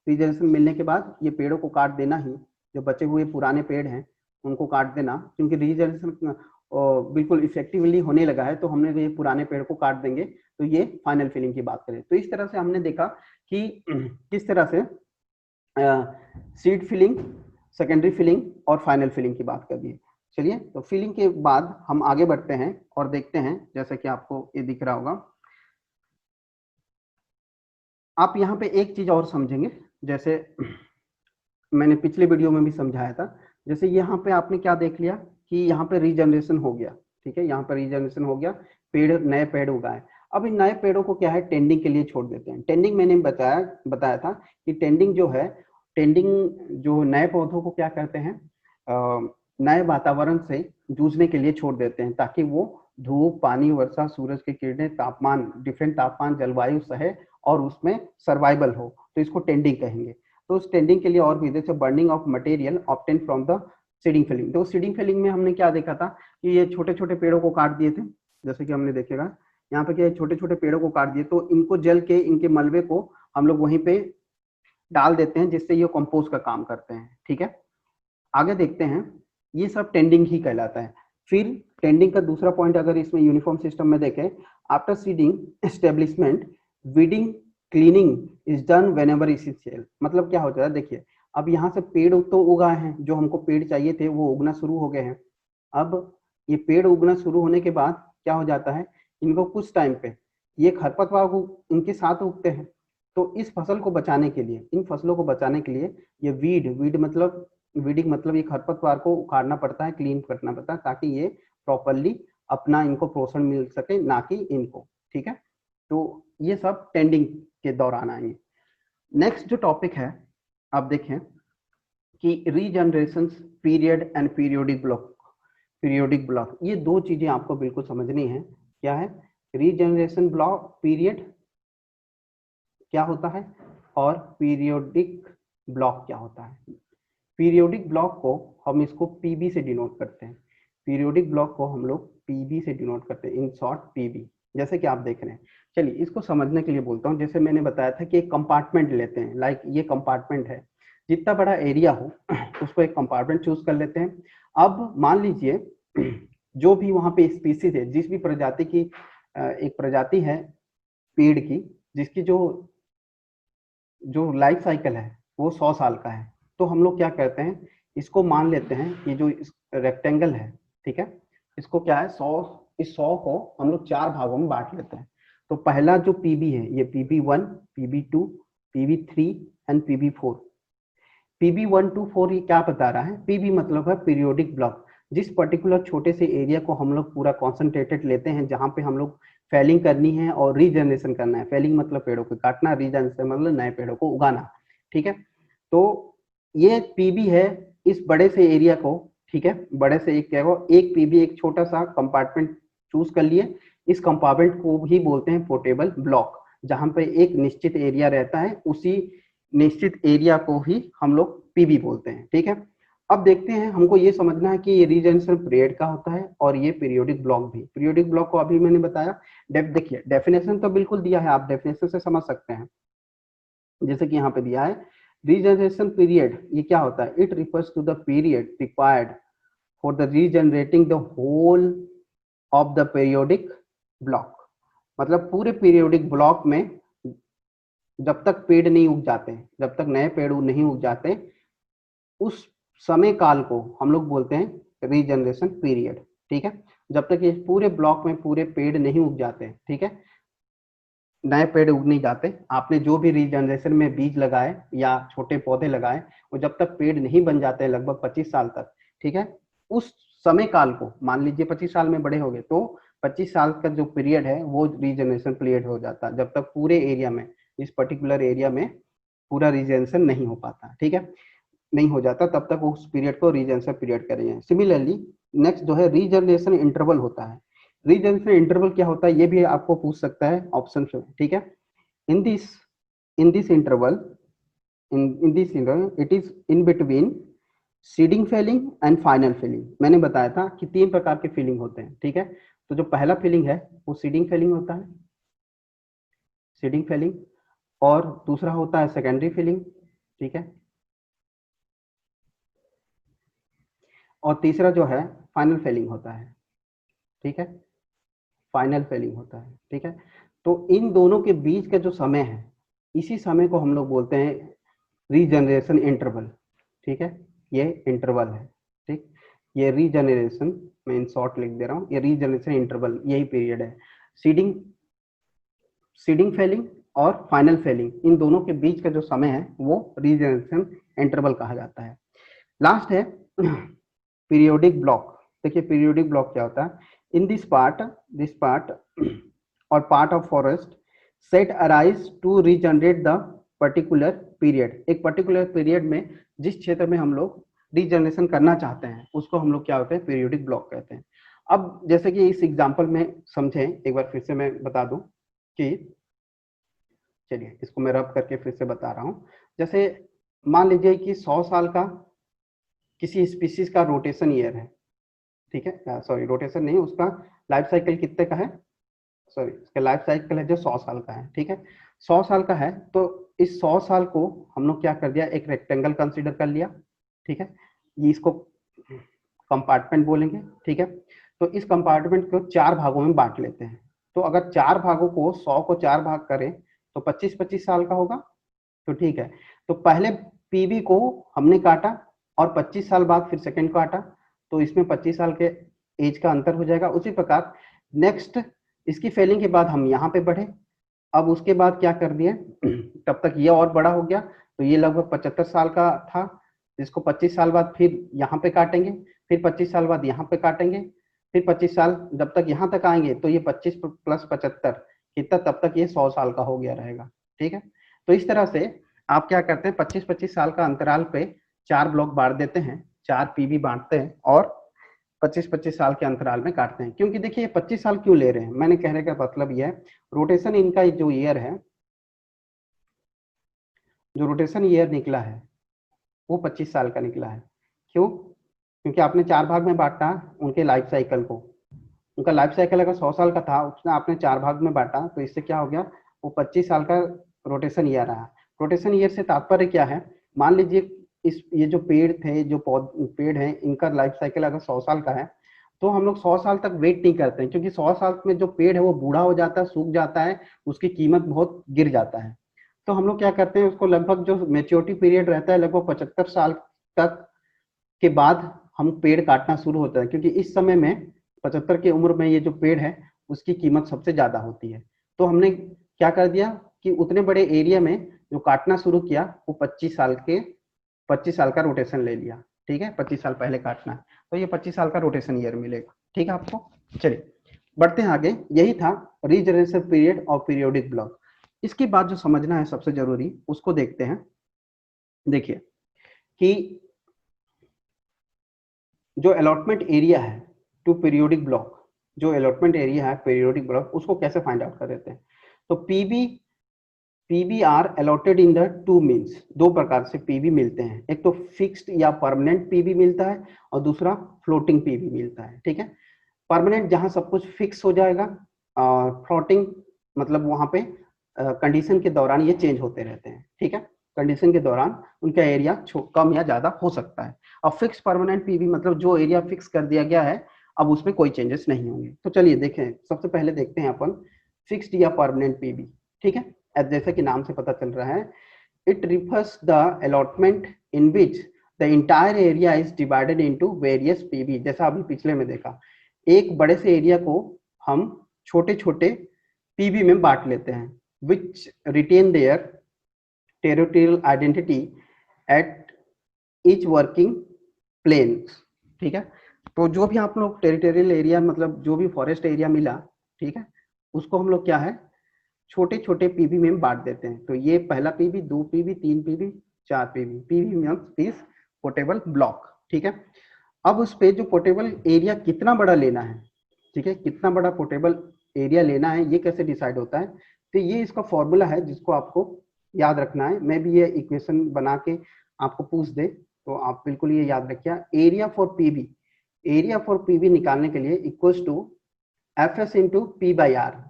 रीजनरेशन मिलने के बाद ये पेड़ों को काट देना ही, जो बचे हुए पुराने पेड़ हैं उनको काट देना, क्योंकि रीजनरेशन बिल्कुल इफेक्टिवली होने लगा है, तो हमने ये पुराने पेड़ को काट देंगे। तो ये फाइनल फिलिंग की बात करें तो इस तरह से हमने देखा कि किस तरह से सीड फिलिंग, सेकेंडरी फिलिंग और फाइनल फिलिंग की बात कर दी। चलिए तो फिलिंग के बाद हम आगे बढ़ते हैं और देखते हैं, जैसे कि आपको ये दिख रहा होगा। आप यहाँ पे एक चीज और समझेंगे, जैसे मैंने पिछले वीडियो में भी समझाया था। जैसे यहाँ पे आपने क्या देख लिया कि यहाँ पे रीजनरेशन हो गया, ठीक है, यहाँ पर रीजनरेशन हो गया, पेड़, नए पेड़ उगाए। अब इन नए पेड़ों को क्या है टेंडिंग के लिए छोड़ देते हैं। टेंडिंग मैंने बताया था कि टेंडिंग जो नए पौधों को क्या करते हैं, नए वातावरण से जूझने के लिए छोड़ देते हैं, ताकि वो धूप, पानी, वर्षा, सूरज की किरणें, तापमान, डिफरेंट तापमान, जलवायु सहे और उसमें सर्वाइवल हो। तो इसको टेंडिंग कहेंगे। तो उस टेंडिंग के लिए और भी, जैसे burning of material obtain from the seeding felling. तो सीडिंग फिलिंग में हमने क्या देखा था कि ये छोटे छोटे पेड़ों को काट दिए थे, जैसे कि हमने देखेगा यहाँ पे क्या छोटे छोटे पेड़ों को काट दिए, तो इनको जल के इनके मलबे को हम लोग वहीं पे डाल देते हैं, जिससे ये कंपोस्ट का काम करते हैं, ठीक है। आगे देखते हैं, ये सब टेंडिंग ही कहलाता है। फिर टेंडिंग का दूसरा पॉइंट अगर इसमें यूनिफॉर्म सिस्टम में देखें, after seeding establishment weeding cleaning is done whenever essential. मतलब क्या होता है, देखिए अब यहाँ से पेड़ तो उगाए हैं, जो हमको पेड़ चाहिए थे वो उगना शुरू हो गए हैं। अब ये पेड़ उगना शुरू होने के बाद क्या हो जाता है, इनको कुछ टाइम पे ये खरपतवार इनके साथ उगते हैं। तो इस फसल को बचाने के लिए, इन फसलों को बचाने के लिए ये वीडिंग मतलब ये खरपतवार को उखाड़ना पड़ता है, क्लीन करना पड़ता है, ताकि ये प्रॉपरली अपना इनको पोषण मिल सके, ना कि इनको, ठीक है। तो ये सब टेंडिंग के दौरान आएंगे। नेक्स्ट जो टॉपिक है आप देखें कि regeneration period and periodic block. ये दो चीजें आपको बिल्कुल समझनी है। क्या है रीजनरेशन ब्लॉक, पीरियड क्या होता है और पीरियोडिक ब्लॉक क्या होता है। पीरियोडिक ब्लॉक को हम इसको पीबी से डिनोट करते हैं। पीरियोडिक ब्लॉक को हम लोग पीबी से डिनोट करते हैं, इन शॉर्ट पीबी, जैसे कि आप देख रहे हैं। चलिए इसको समझने के लिए बोलता हूँ। जैसे मैंने बताया था कि एक कंपार्टमेंट लेते हैं, लाइक ये कंपार्टमेंट है, जितना बड़ा एरिया हो उसको एक कंपार्टमेंट चूज कर लेते हैं। अब मान लीजिए जो भी वहां पे स्पीसीज है, जिस भी प्रजाति की एक प्रजाति है पेड़ की, जिसकी जो लाइफ साइकिल है वो 100 साल का है, तो हम लोग क्या करते हैं, इसको मान लेते हैं कि जो रेक्टेंगल है, ठीक है, इसको क्या है 100, इस 100 को हम लोग 4 भागों में बांट लेते हैं। तो पहला जो पीबी है, ये PB 1, PB 2, PB 3 and PB 4। PB124 ये क्या बता रहा है? PB मतलब है पीरियोडिक ब्लॉक। जिस पर्टिकुलर छोटे से एरिया को हम लोग पूरा कॉन्सेंट्रेटेड लेते हैं, जहां पे हम लोग फेलिंग करनी है और रीजनरेशन करना है। फेलिंग मतलब पेड़ों को काटना, रीजनरेशन मतलब नए पेड़ों को उगाना। ठीक है, तो ये पीबी है इस बड़े से एरिया को। ठीक है, बड़े से एक क्या हो, एक पीबी एक छोटा सा कंपार्टमेंट चूज कर लिए। इस कंपार्टमेंट को ही बोलते हैं पोर्टेबल ब्लॉक, जहां पे एक निश्चित एरिया रहता है, उसी निश्चित एरिया को ही हम लोग पीबी बोलते हैं। ठीक है, अब देखते हैं, हमको ये समझना है कि ये रीजनरेशन पीरियड का होता है और ये पीरियोडिक ब्लॉक भी। पीरियोडिक ब्लॉक को अभी मैंने बताया। देखिए डेफिनेशन तो बिल्कुल दिया है, आप डेफिनेशन से समझ सकते हैं। जैसे कि यहाँ पे दिया है, रीजनरेशन पीरियड ये क्या होता है? It refers to the period required for the regenerating the whole of the periodic block. मतलब पूरे पीरियोडिक ब्लॉक में जब तक पेड़ नहीं उग जाते, जब तक नए पेड़ नहीं उग जाते, उस समय काल को हम लोग बोलते हैं रीजनरेशन पीरियड। ठीक है, जब तक ये पूरे ब्लॉक में पूरे पेड़ नहीं उग जाते, ठीक है, नए पेड़ उग नहीं जाते, आपने जो भी रीजनरेशन में बीज लगाए या छोटे पौधे लगाए, वो जब तक पेड़ नहीं बन जाते लगभग 25 साल तक, ठीक है, उस समय काल को मान लीजिए 25 साल में बड़े हो गए, तो 25 साल का जो पीरियड है वो रीजनरेशन पीरियड हो जाता है, जब तक पूरे एरिया में, इस पर्टिकुलर एरिया में पूरा रीजनरेशन नहीं हो पाता। ठीक है, नहीं हो जाता, तब तक उस पीरियड को रीजनरेशन पीरियड करेंगे। सिमिलरली नेक्स्ट जो है रीजनरेशन इंटरवल होता है। रीजनरेशन इंटरवल क्या होता है, ये भी आपको पूछ सकता है ऑप्शन में। ठीक है, in this in this interval in this interval it is in between seeding felling and final felling. मैंने बताया था कि 3 प्रकार के फीलिंग होते हैं। ठीक है, तो जो पहला फीलिंग है वो सीडिंग फेलिंग होता है, सीडिंग फेलिंग, और दूसरा होता है सेकेंडरी फीलिंग। ठीक है, और तीसरा जो है फाइनल फेलिंग होता है। ठीक है, फाइनल फेलिंग होता है। ठीक है, तो इन दोनों के बीच का जो समय है, इसी समय को हम लोग बोलते हैं रीजनरेशन इंटरवल। ठीक है, ये इंटरवल है। ठीक, ये रीजनरेशन, मैं इन शॉर्ट लिख दे रहा हूँ, ये रीजनरेशन इंटरवल यही पीरियड है। सीडिंग सीडिंग फेलिंग और फाइनल फेलिंग, इन दोनों के बीच का जो समय है वो रीजनरेशन इंटरवल कहा जाता है। लास्ट है पीरियोडिक ब्लॉक। देखिए पीरियोडिक ब्लॉक क्या होता है? In this part or part of forest set arise to regenerate the particular period. एक पर्टिकुलर पीरियड में जिस क्षेत्र में हम लोग रीजनरेशन करना चाहते हैं, उसको हम लोग क्या होते हैं? पीरियोडिक ब्लॉक कहते हैं। अब जैसे कि इस एग्जाम्पल में समझें, एक बार फिर से मैं बता दूं कि, चलिए इसको मैं रब करके फिर से बता रहा हूं। जैसे मान लीजिए कि 100 साल का किसी स्पीसीज का रोटेशन ईयर है। ठीक है, सॉरी रोटेशन नहीं, उसका लाइफ साइकिल कितने का है, सॉरी इसका लाइफ साइकिल है जो 100 साल का है। ठीक है, 100 साल का है, तो इस 100 साल को हम लोग क्या कर दिया, एक रेक्टेंगल कंसीडर कर लिया। ठीक है, ये इसको कंपार्टमेंट बोलेंगे। ठीक है, तो इस कंपार्टमेंट को 4 भागों में बांट लेते हैं। तो अगर 4 भागों को 100 को 4 भाग करें तो 25-25 साल का होगा। तो ठीक है, तो पहले पीबी को हमने काटा और 25 साल बाद फिर सेकंड को काटा, तो इसमें 25 साल के एज का अंतर हो जाएगा। उसी प्रकार नेक्स्ट इसकी फेलिंग के बाद हम यहाँ पे बढ़े, अब उसके बाद क्या कर दिए तब तक ये और बड़ा हो गया, तो ये लगभग 75 साल का था, जिसको 25 साल बाद फिर यहाँ पे काटेंगे, फिर 25 साल बाद यहाँ पे काटेंगे, फिर 25 साल जब तक यहाँ तक आएंगे तो ये 25 प्लस 75 कितना, तब तक ये 100 साल का हो गया रहेगा। ठीक है, तो इस तरह से आप क्या करते हैं, 25-25 साल का अंतराल पे 4 ब्लॉक बांट देते हैं, 4 पीबी बांटते हैं और 25-25 साल के अंतराल में काटते हैं। क्योंकि देखिए 25 साल क्यों ले रहे हैं, मैंने कहने का मतलब यह है, रोटेशन इनका जो ईयर है, जो रोटेशन ईयर निकला है वो 25 साल का निकला है। क्यों? क्योंकि आपने 4 भाग में बांटा उनके लाइफ साइकिल को। उनका लाइफ साइकिल अगर 100 साल का था, उसने आपने 4 भाग में बांटा, तो इससे क्या हो गया, वो 25 साल का रोटेशन ईयर रहा। रोटेशन ईयर से तात्पर्य क्या है, मान लीजिए इस ये जो पेड़ थे, जो पेड़ है, इनका लाइफ साइकिल अगर 100 साल का है, तो हम लोग 100 साल तक वेट नहीं करते हैं, क्योंकि 100 साल में जो पेड़ है वो बूढ़ा हो जाता है, सूख जाता है, उसकी कीमत बहुत गिर जाता है। तो हम लोग क्या करते हैं, उसको लगभग जो मेच्योरिटी पीरियड रहता है लगभग 75 साल तक के बाद हम पेड़ काटना शुरू होता है, क्योंकि इस समय में 75 की उम्र में ये जो पेड़ है उसकी कीमत सबसे ज्यादा होती है। तो हमने क्या कर दिया कि उतने बड़े एरिया में जो काटना शुरू किया वो 25 साल के 25 साल का रोटेशन ले लिया, ठीक है, 25 साल पहले काटना है तो ये 25 साल का रोटेशन ईयर मिलेगा, ठीक है आपको। चलिए बढ़ते हैं आगे, यही था रीजनरेशन पीरियड और पीरियोडिक ब्लॉक। इसके बाद जो समझना है सबसे जरूरी उसको देखते हैं। देखिए कि जो अलॉटमेंट एरिया है टू पीरियोडिक ब्लॉक, जो अलॉटमेंट एरिया है पीरियोडिक ब्लॉक, उसको कैसे फाइंड आउट कर देते हैं। तो PB are allotted in the two means, दो प्रकार से पीबी मिलते हैं, एक तो फिक्स्ड या परमानेंट पीबी मिलता है और दूसरा फ्लोटिंग पीबी मिलता है, ठीक है। परमानेंट जहां सब कुछ फिक्स हो जाएगा, और फ्लोटिंग मतलब वहां पे कंडीशन के दौरान ये चेंज होते रहते हैं, ठीक है। कंडीशन के दौरान उनका एरिया कम या ज्यादा हो सकता है। और फिक्स परमानेंट पीबी मतलब जो एरिया फिक्स कर दिया गया है, अब उसमें कोई चेंजेस नहीं होंगे। तो चलिए देखें, सबसे पहले देखते हैं अपन फिक्स्ड या परमानेंट पीबी, ठीक है। जैसे कि नाम से पता चल रहा है, it refers the allotment in which the entire area is divided into various PB. जैसा अभी पिछले में देखा, एक बड़े से एरिया को हम छोटे छोटे पीबी में बांट लेते हैं, which retain their territorial identity at each working plan, ठीक है। तो जो भी आप लोग टेरिटोरियल एरिया मतलब जो भी फॉरेस्ट एरिया मिला, ठीक है, उसको हम लोग क्या है छोटे छोटे पीबी में बांट देते हैं। तो ये पहला PB, 2 PB, 3 PB, 4 PB, PB means is portable block, ठीक है। अब उस पे जो पोर्टेबल एरिया कितना बड़ा लेना है, ठीक है, कितना बड़ा पोर्टेबल एरिया लेना है, ये कैसे डिसाइड होता है। तो ये इसका फॉर्मूला है जिसको आपको याद रखना है। मैं भी ये इक्वेशन बना के आपको पूछ दे तो आप बिल्कुल ये याद रखिए, area for PB, area for PB निकालने के लिए equals to F S into P by R.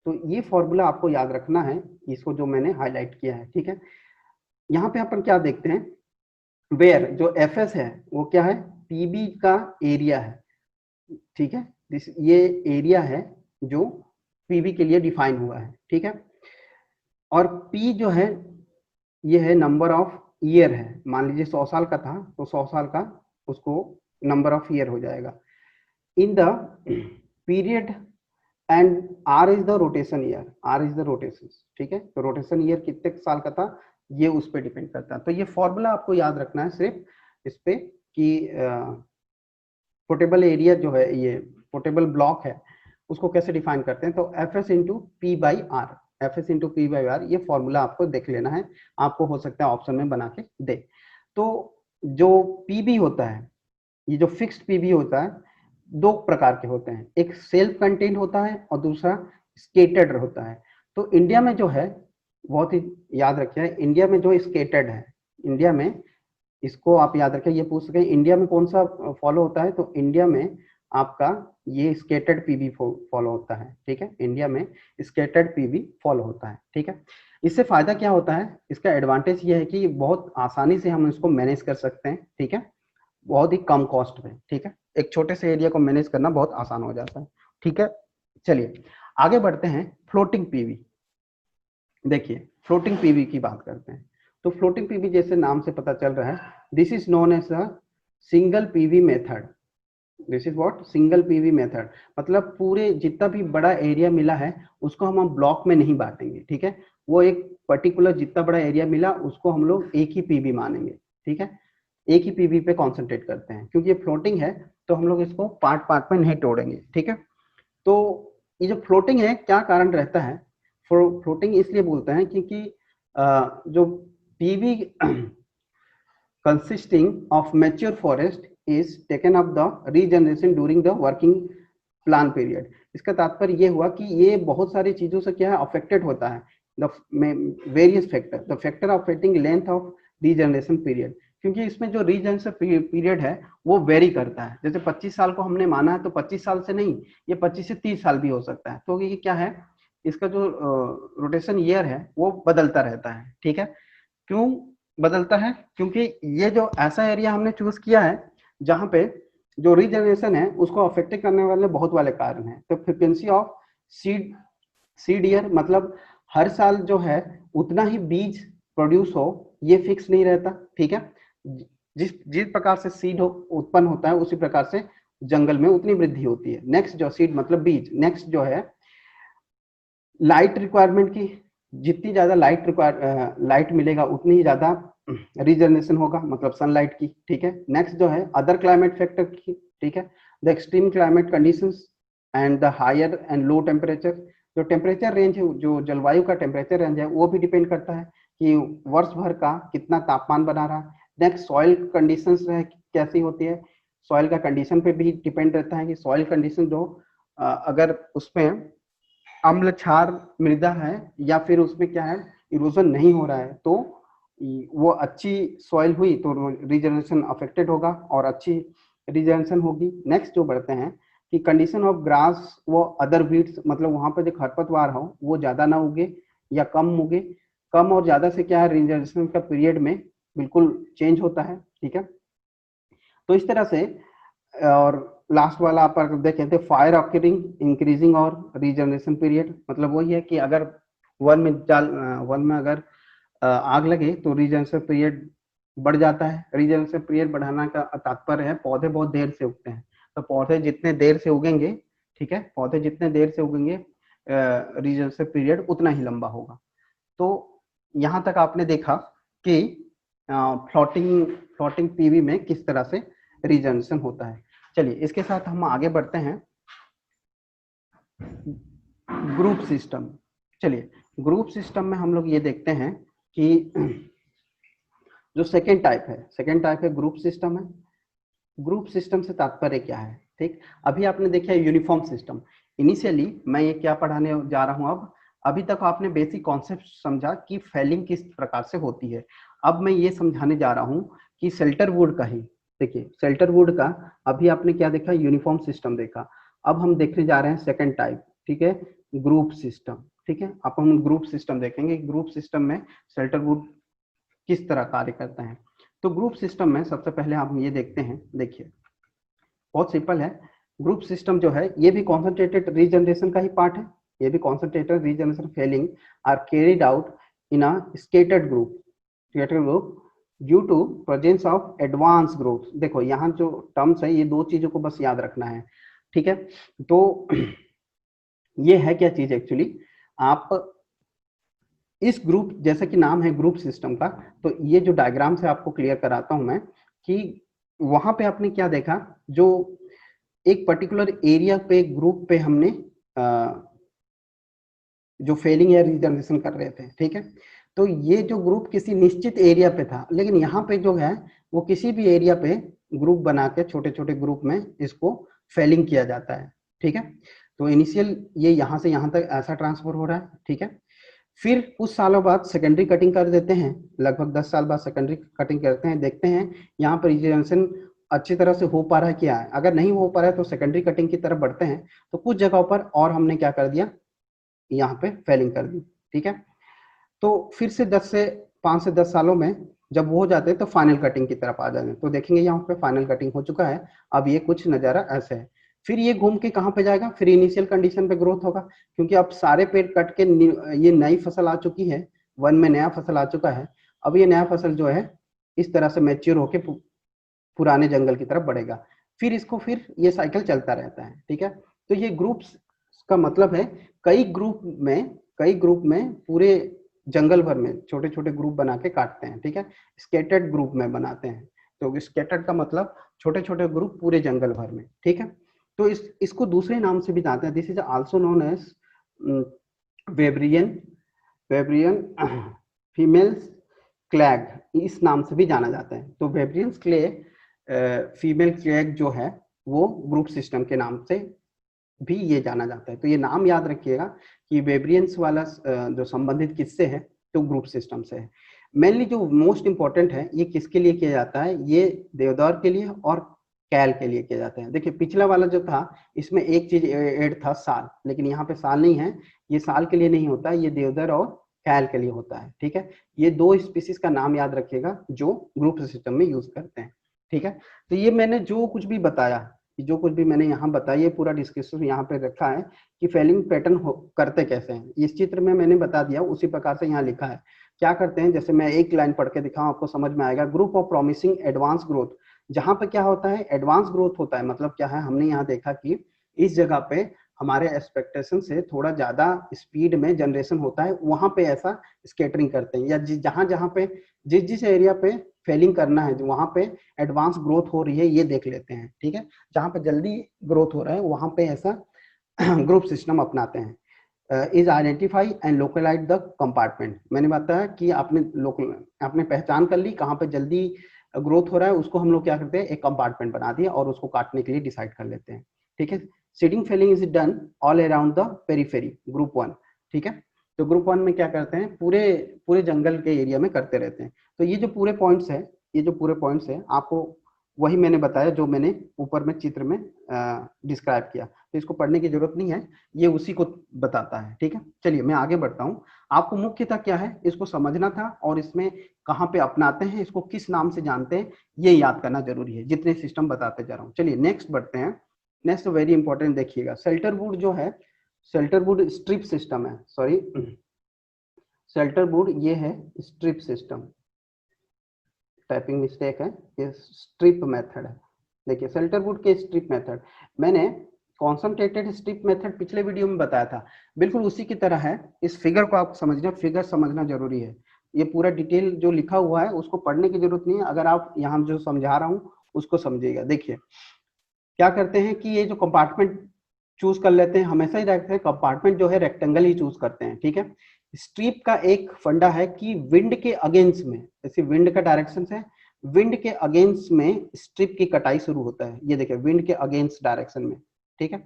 तो ये फॉर्मूला आपको याद रखना है, इसको जो मैंने हाईलाइट किया है, ठीक है। यहाँ पे अपन क्या देखते हैं, वेयर जो एफ एस है वो क्या है, पीबी का एरिया है, ठीक है। ये एरिया है जो पीबी के लिए डिफाइन हुआ है, ठीक है। और पी जो है ये है नंबर ऑफ ईयर है, मान लीजिए 100 साल का था तो 100 साल का उसको नंबर ऑफ ईयर हो जाएगा in the period, and R is the rotation year, R is the rotation, ठीक है। तो रोटेशन ईयर कितने साल का था ये उस पर डिपेंड करता है। तो ये फॉर्मूला आपको याद रखना है सिर्फ इस पे कि पोर्टेबल एरिया जो है, ये पोर्टेबल ब्लॉक है, उसको कैसे डिफाइन करते हैं। तो F S into P by R, F S into P by R, ये फॉर्मूला आपको देख लेना है, आपको हो सकता है ऑप्शन में बना के दे। तो जो पीबी होता है, ये जो फिक्स्ड पीबी होता है, दो प्रकार के होते हैं, एक सेल्फ कंटेन्ड होता है और दूसरा स्केटर्ड होता है। तो इंडिया में जो है, बहुत ही याद रखिए, इंडिया में जो स्केटर्ड है, इंडिया में इसको आप याद रखें, ये पूछ सकें इंडिया में कौन सा फॉलो होता है, तो इंडिया में आपका ये स्केटर्ड पीबी फॉलो होता है, ठीक है। इंडिया में स्केटर्ड पीबी फॉलो होता है, ठीक है। इससे फायदा क्या होता है, इसका एडवांटेज ये है कि बहुत आसानी से हम इसको मैनेज कर सकते हैं, ठीक है, बहुत ही कम कॉस्ट में, ठीक है। एक छोटे से एरिया को मैनेज करना बहुत आसान हो जाता है, ठीक है। चलिए आगे बढ़ते हैं, फ्लोटिंग पीवी। देखिए फ्लोटिंग पीवी की बात करते हैं। तो फ्लोटिंग पीवी जैसे नाम से पता चल रहा है, this is known as a single PV method. This is what, single PV method, मतलब पूरे जितना भी बड़ा एरिया मिला है उसको हम ब्लॉक में नहीं बांटेंगे, ठीक है। वो एक पर्टिकुलर जितना बड़ा एरिया मिला उसको हम लोग एक ही पीवी मानेंगे, ठीक है, एक ही पीवी पे कॉन्सेंट्रेट करते हैं। क्योंकि ये फ्लोटिंग है तो हम लोग इसको पार्ट पार्ट में नहीं तोड़ेंगे, ठीक है। तो ये जो फ्लोटिंग है क्या कारण रहता है, फ्लोटिंग इसलिए बोलते हैं क्योंकि जो PV consisting of mature forest is taken up the regeneration during the working plan period। इसका तात्पर्य ये हुआ कि ये बहुत सारी चीजों से क्या है अफेक्टेड होता है, the various factor, the factor affecting length of regeneration period. क्योंकि इसमें जो रीजनरेशन पीरियड है वो वेरी करता है, जैसे 25 साल को हमने माना है तो 25 साल से नहीं, ये 25 से 30 साल भी हो सकता है। तो ये क्या है, इसका जो रोटेशन ईयर है वो बदलता रहता है, ठीक है। क्यों बदलता है, क्योंकि ये जो ऐसा एरिया हमने चूज किया है जहां पे जो रीजनरेशन है उसको अफेक्ट करने वाले बहुत वाले कारण हैं। तो फ्रीक्वेंसी ऑफ सीड ईयर, मतलब हर साल जो है उतना ही बीज प्रोड्यूस हो, ये फिक्स नहीं रहता, ठीक है। जिस जिस प्रकार से सीड उत्पन्न होता है उसी प्रकार से जंगल में उतनी वृद्धि होती है। नेक्स्ट जो सीड मतलब बीज, नेक्स्ट जो है लाइट रिक्वायरमेंट की, जितनी ज्यादा लाइट मिलेगा उतनी ही ज्यादा रीजनरेशन होगा, मतलब सनलाइट की, ठीक है। नेक्स्ट जो है अदर क्लाइमेट फैक्टर की, ठीक है, the extreme climate conditions and the higher and low temperature. जो टेम्परेचर रेंज है, जो जलवायु का टेम्परेचर रेंज है, वो भी डिपेंड करता है कि वर्ष भर का कितना तापमान बना रहा है। नेक्स्ट सॉइल कंडीशंस कैसी होती है, सॉइल का कंडीशन पे भी डिपेंड रहता है कि सॉइल कंडीशन जो अगर उसमें अम्ल क्षार मृदा है या फिर उसमें क्या है इरोजन नहीं हो रहा है, तो वो अच्छी सॉइल हुई तो रीजनरेशन अफेक्टेड होगा और अच्छी रीजनरेशन होगी। नेक्स्ट जो बढ़ते हैं कि कंडीशन ऑफ ग्रास वो अदर वीड्स, मतलब वहां पर जो खरपतवार हो वो ज्यादा ना उगे या कम उगे। कम और ज्यादा से क्या है रीजनरेशन का पीरियड में बिल्कुल चेंज होता है, ठीक है। तो इस तरह से, और लास्ट वाला आप अगर देखें तो फायर ऑक्यूरिंग इंक्रीजिंग और रीजनरेशन पीरियड, मतलब वही है कि अगर वन में अगर आग लगे तो रीजनरेशन पीरियड बढ़ जाता है। रीजनरेशन पीरियड बढ़ाना का तात्पर्य है पौधे बहुत देर से उगते हैं, तो पौधे जितने देर से उगेंगे, ठीक है, पौधे जितने देर से उगेंगे रीजनरेशन पीरियड उतना ही लंबा होगा। तो यहाँ तक आपने देखा कि फ्लोटिंग फ्लोटिंग पीवी में किस तरह से रीजनरेशन होता है। चलिए इसके साथ हम आगे बढ़ते हैं ग्रुप सिस्टम। चलिए ग्रुप सिस्टम में हम लोग ये देखते हैं कि जो सेकेंड टाइप है ग्रुप सिस्टम है। ग्रुप सिस्टम से तात्पर्य क्या है, ठीक। अभी आपने देखा यूनिफॉर्म सिस्टम। इनिशियली मैं ये क्या पढ़ाने जा रहा हूं, अब अभी तक आपने बेसिक कॉन्सेप्ट समझा कि फेलिंग किस प्रकार से होती है। अब मैं ये समझाने जा रहा हूं कि शेल्टर वुड का ही, देखिए शेल्टर वुड का अभी आपने क्या देखा, यूनिफॉर्म सिस्टम देखा। अब हम देखने जा रहे हैं सेकेंड टाइप, ठीक है, ग्रुप सिस्टम, ठीक है। अब हम ग्रुप सिस्टम देखेंगे, ग्रुप सिस्टम में शेल्टर वुड किस तरह कार्य करता है। तो ग्रुप सिस्टम में सबसे पहले हम ये देखते हैं, देखिए बहुत सिंपल है। ग्रुप सिस्टम जो है ये भी कॉन्सेंट्रेटेड रीजनरेशन का ही पार्ट है। ये भी concentrated regeneration felling are carried out in a scattered group due to presence of advance group. देखो यहाँ जो टर्म्स है ये दो चीजों को बस याद रखना है, ठीक है। तो ये है क्या चीज एक्चुअली, आप इस ग्रुप, जैसे कि नाम है ग्रुप सिस्टम का, तो ये जो डायग्राम से आपको क्लियर कराता हूं मैं कि वहां पे आपने क्या देखा, जो एक पर्टिकुलर एरिया पे ग्रुप पे हमने जो फेलिंग या रीजनरेशन कर रहे थे, ठीक है। तो ये जो ग्रुप किसी निश्चित एरिया पे था, लेकिन यहाँ पे जो है वो किसी भी एरिया पे ग्रुप बना के छोटे छोटे ग्रुप में इसको फेलिंग किया जाता है, ठीक है। तो इनिशियल ये यहाँ से यहाँ तक ऐसा ट्रांसफर हो रहा है, ठीक है। फिर कुछ सालों बाद सेकेंडरी कटिंग कर देते हैं, लगभग 10 साल बाद सेकेंडरी कटिंग करते हैं, देखते हैं यहाँ पर रीजनरेशन अच्छी तरह से हो पा रहा है क्या है। अगर नहीं हो पा रहा है तो सेकेंडरी कटिंग की तरफ बढ़ते हैं, तो कुछ जगहों पर और हमने क्या कर दिया, यहाँ पे फेलिंग कर दी, ठीक है। तो फिर से 5 से 10 सालों में जब वो हो जाते हैं तो फाइनल कटिंग की तरफ आ जाएंगे, तो देखेंगे यहाँ पे फाइनल कटिंग हो चुका है। अब ये कुछ नजारा ऐसे है। फिर ये घूम के कहाँ पे जाएगा, फिर इनिशियल कंडीशन पे ग्रोथ होगा, क्योंकि अब सारे पेड़ कट के ये नई फसल आ चुकी है, वन में नया फसल आ चुका है। अब ये नया फसल जो है इस तरह से मैच्योर होके पुराने जंगल की तरफ बढ़ेगा। फिर ये साइकिल चलता रहता है, ठीक है। तो ये ग्रुप्स का मतलब है कई ग्रुप में पूरे जंगल भर में छोटे छोटे ग्रुप बना के काटते हैं, ठीक है। स्केटर्ड ग्रुप में बनाते हैं, तो स्केटर्ड का मतलब छोटे छोटे ग्रुप पूरे जंगल भर में, ठीक है। तो इसको दूसरे नाम से भी जानते हैं, this is also known as Bavarian femelschlag, इस नाम से भी जाना जाता है। तो वेब्रियंस क्ले फीमेल क्लैग जो है वो ग्रुप सिस्टम के नाम से भी ये जाना जाता है। तो ये नाम याद रखिएगा कि वेब्रियंस वाला जो संबंधित किससे है, तो ग्रुप सिस्टम से है। मेनली जो मोस्ट इंपॉर्टेंट है ये किसके लिए किया जाता है, ये देवदार के लिए और कैल के लिए किया जाता है। देखिए पिछला वाला जो था इसमें एक चीज ऐड था साल, लेकिन यहाँ पे साल नहीं है, ये साल के लिए नहीं होता, ये देवदार और कैल के लिए होता है, ठीक है। ये दो स्पीसीज का नाम याद रखिएगा जो ग्रुप सिस्टम में यूज करते हैं, ठीक है। तो ये मैंने जो कुछ भी बताया, जो कुछ भी मैंने यहाँ बताया, ये पूरा डिस्कशन यहाँ पे रखा है कि फेलिंग पैटर्न करते कैसे हैं। इस चित्र में मैंने बता दिया, उसी प्रकार से यहाँ लिखा है क्या करते हैं। जैसे मैं एक लाइन पढ़ के दिखाऊं आपको समझ में आएगा। Group of promising advance growth, जहां पे क्या होता है एडवांस ग्रोथ होता है, मतलब क्या है, हमने यहाँ देखा कि इस जगह पे हमारे एक्सपेक्टेशन से थोड़ा ज्यादा स्पीड में जनरेशन होता है, वहां पे ऐसा स्केटरिंग करते हैं, या जहां जहां पे जिस एरिया पे फेलिंग करना है, वहां पे एडवांस ग्रोथ हो रही है ये देख लेते हैं, ठीक है। जहां पे जल्दी ग्रोथ हो रहा है वहां पे ऐसा ग्रुप सिस्टम अपनाते हैं। Is identify and localise the compartment, मैंने बताया कि आपने पहचान कर ली कहाँ पे जल्दी ग्रोथ हो रहा है, उसको हम लोग क्या करते हैं, एक कंपार्टमेंट बना दिया और उसको काटने के लिए डिसाइड कर लेते हैं, ठीक है। Seeding felling is done all around the periphery, group 1, ठीक है। तो ग्रुप 1 में क्या करते हैं, पूरे पूरे जंगल के एरिया में करते रहते हैं। तो ये जो पूरे पॉइंट्स है, ये जो पूरे पॉइंट्स है आपको वही मैंने बताया जो मैंने ऊपर में चित्र में डिस्क्राइब किया, तो इसको पढ़ने की जरूरत नहीं है, ये उसी को बताता है, ठीक है। चलिए मैं आगे बढ़ता हूँ। आपको मुख्यतः क्या है इसको समझना था, और इसमें कहाँ पे अपनाते हैं, इसको किस नाम से जानते हैं, ये याद करना जरूरी है, जितने सिस्टम बताते जा रहा हूँ। चलिए नेक्स्ट बढ़ते हैं। नेक्स्ट वेरी इंपॉर्टेंट देखिएगा, शेल्टरवुड जो है, शेल्टरवुड स्ट्रिप सिस्टम है, सॉरी शेल्टरवुड ये है स्ट्रिप सिस्टम, टाइपिंग मिस्टेक है, ये स्ट्रिप मेथड है। देखिए शेल्टरवुड के स्ट्रिप मेथड, मैंने कॉन्संट्रेटेड स्ट्रिप मेथड पिछले वीडियो में बताया था, बिल्कुल उसी की तरह है। इस फिगर को आप समझना, फिगर समझना जरूरी है, ये पूरा डिटेल जो लिखा हुआ है उसको पढ़ने की जरूरत नहीं है, अगर आप यहाँ जो समझा रहा हूँ उसको समझिएगा। देखिए क्या करते हैं कि ये जो कंपार्टमेंट चूज कर लेते हैं, हमेशा ही रखते हैं कंपार्टमेंट जो है रेक्टेंगल ही चूज करते हैं, ठीक है। स्ट्रिप का एक फंडा है कि विंड के अगेंस्ट में, जैसे विंड का डायरेक्शन है, विंड के अगेंस्ट में स्ट्रिप की कटाई शुरू होता है। ये देखिए विंड के अगेंस्ट डायरेक्शन में, ठीक है।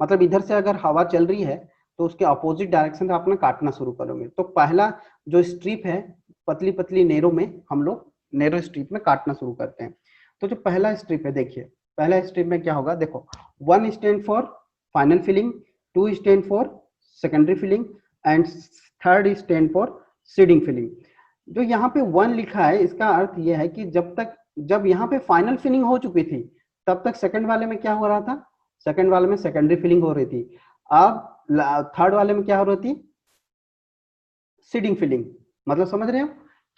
मतलब इधर से अगर हवा चल रही है तो उसके अपोजिट डायरेक्शन से आपने काटना शुरू करोगे। तो पहला जो स्ट्रिप है, पतली पतली नेरो में हम लोग नेरो स्ट्रिप में काटना शुरू करते हैं। तो जो पहला स्ट्रिप है, देखिए पहला स्ट्रिप में क्या होगा, देखो 1 stand for final felling, 2 stand for secondary felling and 3rd stand for seeding felling. जो यहाँ पे 1 लिखा है इसका अर्थ यह है कि जब यहाँ पे फाइनल फिलिंग हो चुकी थी तब तक सेकंड वाले में क्या हो रहा था, सेकंड वाले में सेकेंडरी फिलिंग हो रही थी। अब थर्ड वाले में क्या हो रही थी, सीडिंग फिलिंग। मतलब समझ रहे हो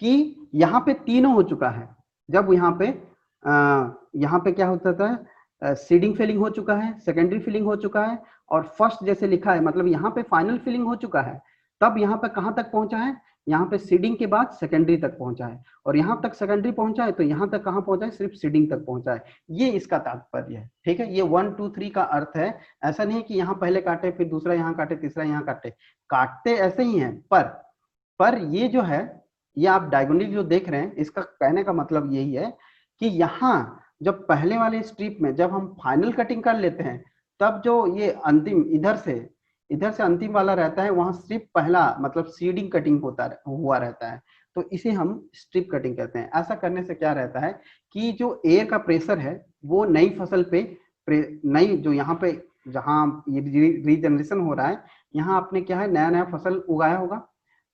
कि यहाँ पे तीनों हो चुका है। जब यहाँ पे क्या होता था, सीडिंग फिलिंग हो चुका है, सेकेंडरी फिलिंग हो चुका है, और फर्स्ट जैसे लिखा है मतलब यहाँ पे फाइनल फिलिंग हो चुका है, तब यहाँ पे कहाँ तक पहुंचा है, यहाँ पे सीडिंग के बाद सेकेंडरी तक पहुंचा है, और यहाँ तक सेकेंडरी पहुंचा है तो यहाँ तक कहाँ पहुंचा है, सिर्फ सीडिंग तक पहुंचा है। ये इसका तात्पर्य है, ठीक है। ये 1 2 3 का अर्थ है। ऐसा नहीं कि यहाँ पहले काटे फिर दूसरा यहाँ काटे तीसरा यहाँ काटे, काटते ऐसे ही है, पर ये जो है, ये आप डायगोनली जो देख रहे हैं, इसका कहने का मतलब यही है कि यहाँ जब पहले वाले स्ट्रिप में जब हम फाइनल कटिंग कर लेते हैं, तब जो ये अंतिम इधर से अंतिम वाला रहता है, वहां सिर्फ पहला मतलब सीडिंग कटिंग हुआ रहता है। तो इसे हम स्ट्रिप कटिंग कहते हैं। ऐसा करने से क्या रहता है कि जो एयर का प्रेशर है वो नई फसल पे, नई जो यहाँ पे जहाँ ये रीजनरेशन हो रहा है, यहाँ आपने क्या है, नया नया फसल उगाया होगा।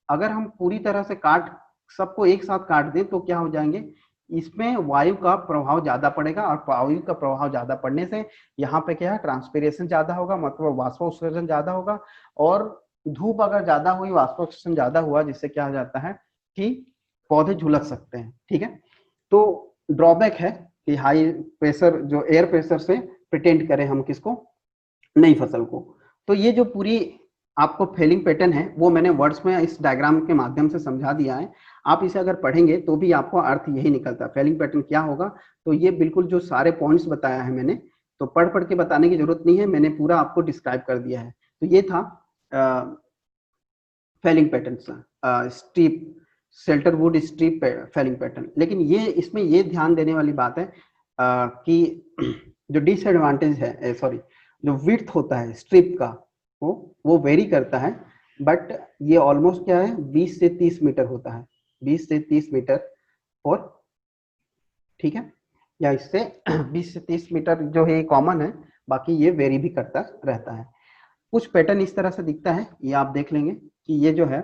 अगर हम पूरी तरह से सबको एक साथ काट दें तो क्या हो जाएंगे, इसमें वायु का प्रभाव ज्यादा पड़ेगा, और वायु का प्रभाव ज्यादा पड़ने से यहाँ पे क्या है, ट्रांसपीरेशन ज्यादा होगा, मतलब वाष्पोत्सर्जन ज्यादा होगा, और धूप अगर ज्यादा हुई, वाष्पोत्सर्जन ज्यादा हुआ, जिससे क्या हो जाता है कि पौधे झुलस सकते हैं, ठीक है। तो ड्रॉबैक है कि हाई प्रेशर जो एयर प्रेशर से प्रिटेंड करें हम किसको, नई फसल को। तो ये जो पूरी आपको फेलिंग पैटर्न है वो मैंने वर्ड्स में इस डायग्राम के माध्यम से समझा दिया है। आप इसे अगर पढ़ेंगे तो भी आपको अर्थ यही निकलता है, फेलिंग पैटर्न क्या होगा। तो ये बिल्कुल जो सारे पॉइंट्स बताया है मैंने, तो पढ़ पढ़ के बताने की जरूरत नहीं है, मैंने पूरा आपको डिस्क्राइब कर दिया है। तो ये था felling pattern, strip, shelterwood strip felling pattern. लेकिन ये इसमें ये ध्यान देने वाली बात है कि जो डिसएडवांटेज है, सॉरी, जो विड्थ होता है स्ट्रिप का वो वेरी करता है, बट ये ऑलमोस्ट क्या है, 20 से 30 मीटर होता है, 20 से 30 मीटर और, ठीक है, या इससे 20 से 30 मीटर जो है कॉमन है, बाकी ये वेरी भी करता रहता है। कुछ पैटर्न इस तरह से दिखता है, ये आप देख लेंगे कि ये जो है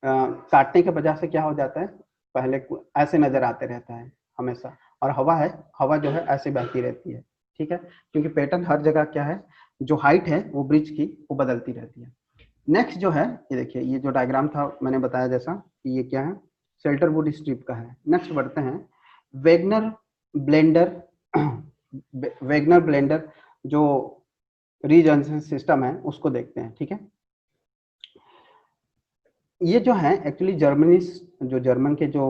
काटने के वजह से क्या हो जाता है, पहले ऐसे नजर आते रहता है हमेशा, और हवा है, हवा जो है ऐसे बहती रहती है, ठीक है, क्योंकि पैटर्न हर जगह क्या है, जो हाइट है वो ब्रिज की वो बदलती रहती है। नेक्स्ट जो है, ये देखिए, ये जो डायग्राम था मैंने बताया जैसा कि ये क्या है, शेल्टरवुड स्ट्रिप का है। नेक्स्ट बढ़ते हैं, वेगनर ब्लेंडर। वेगनर ब्लेंडर जो रीजनरेशन सिस्टम है उसको देखते हैं। ठीक है, ये जो है एक्चुअली जर्मनी, जो जर्मन के जो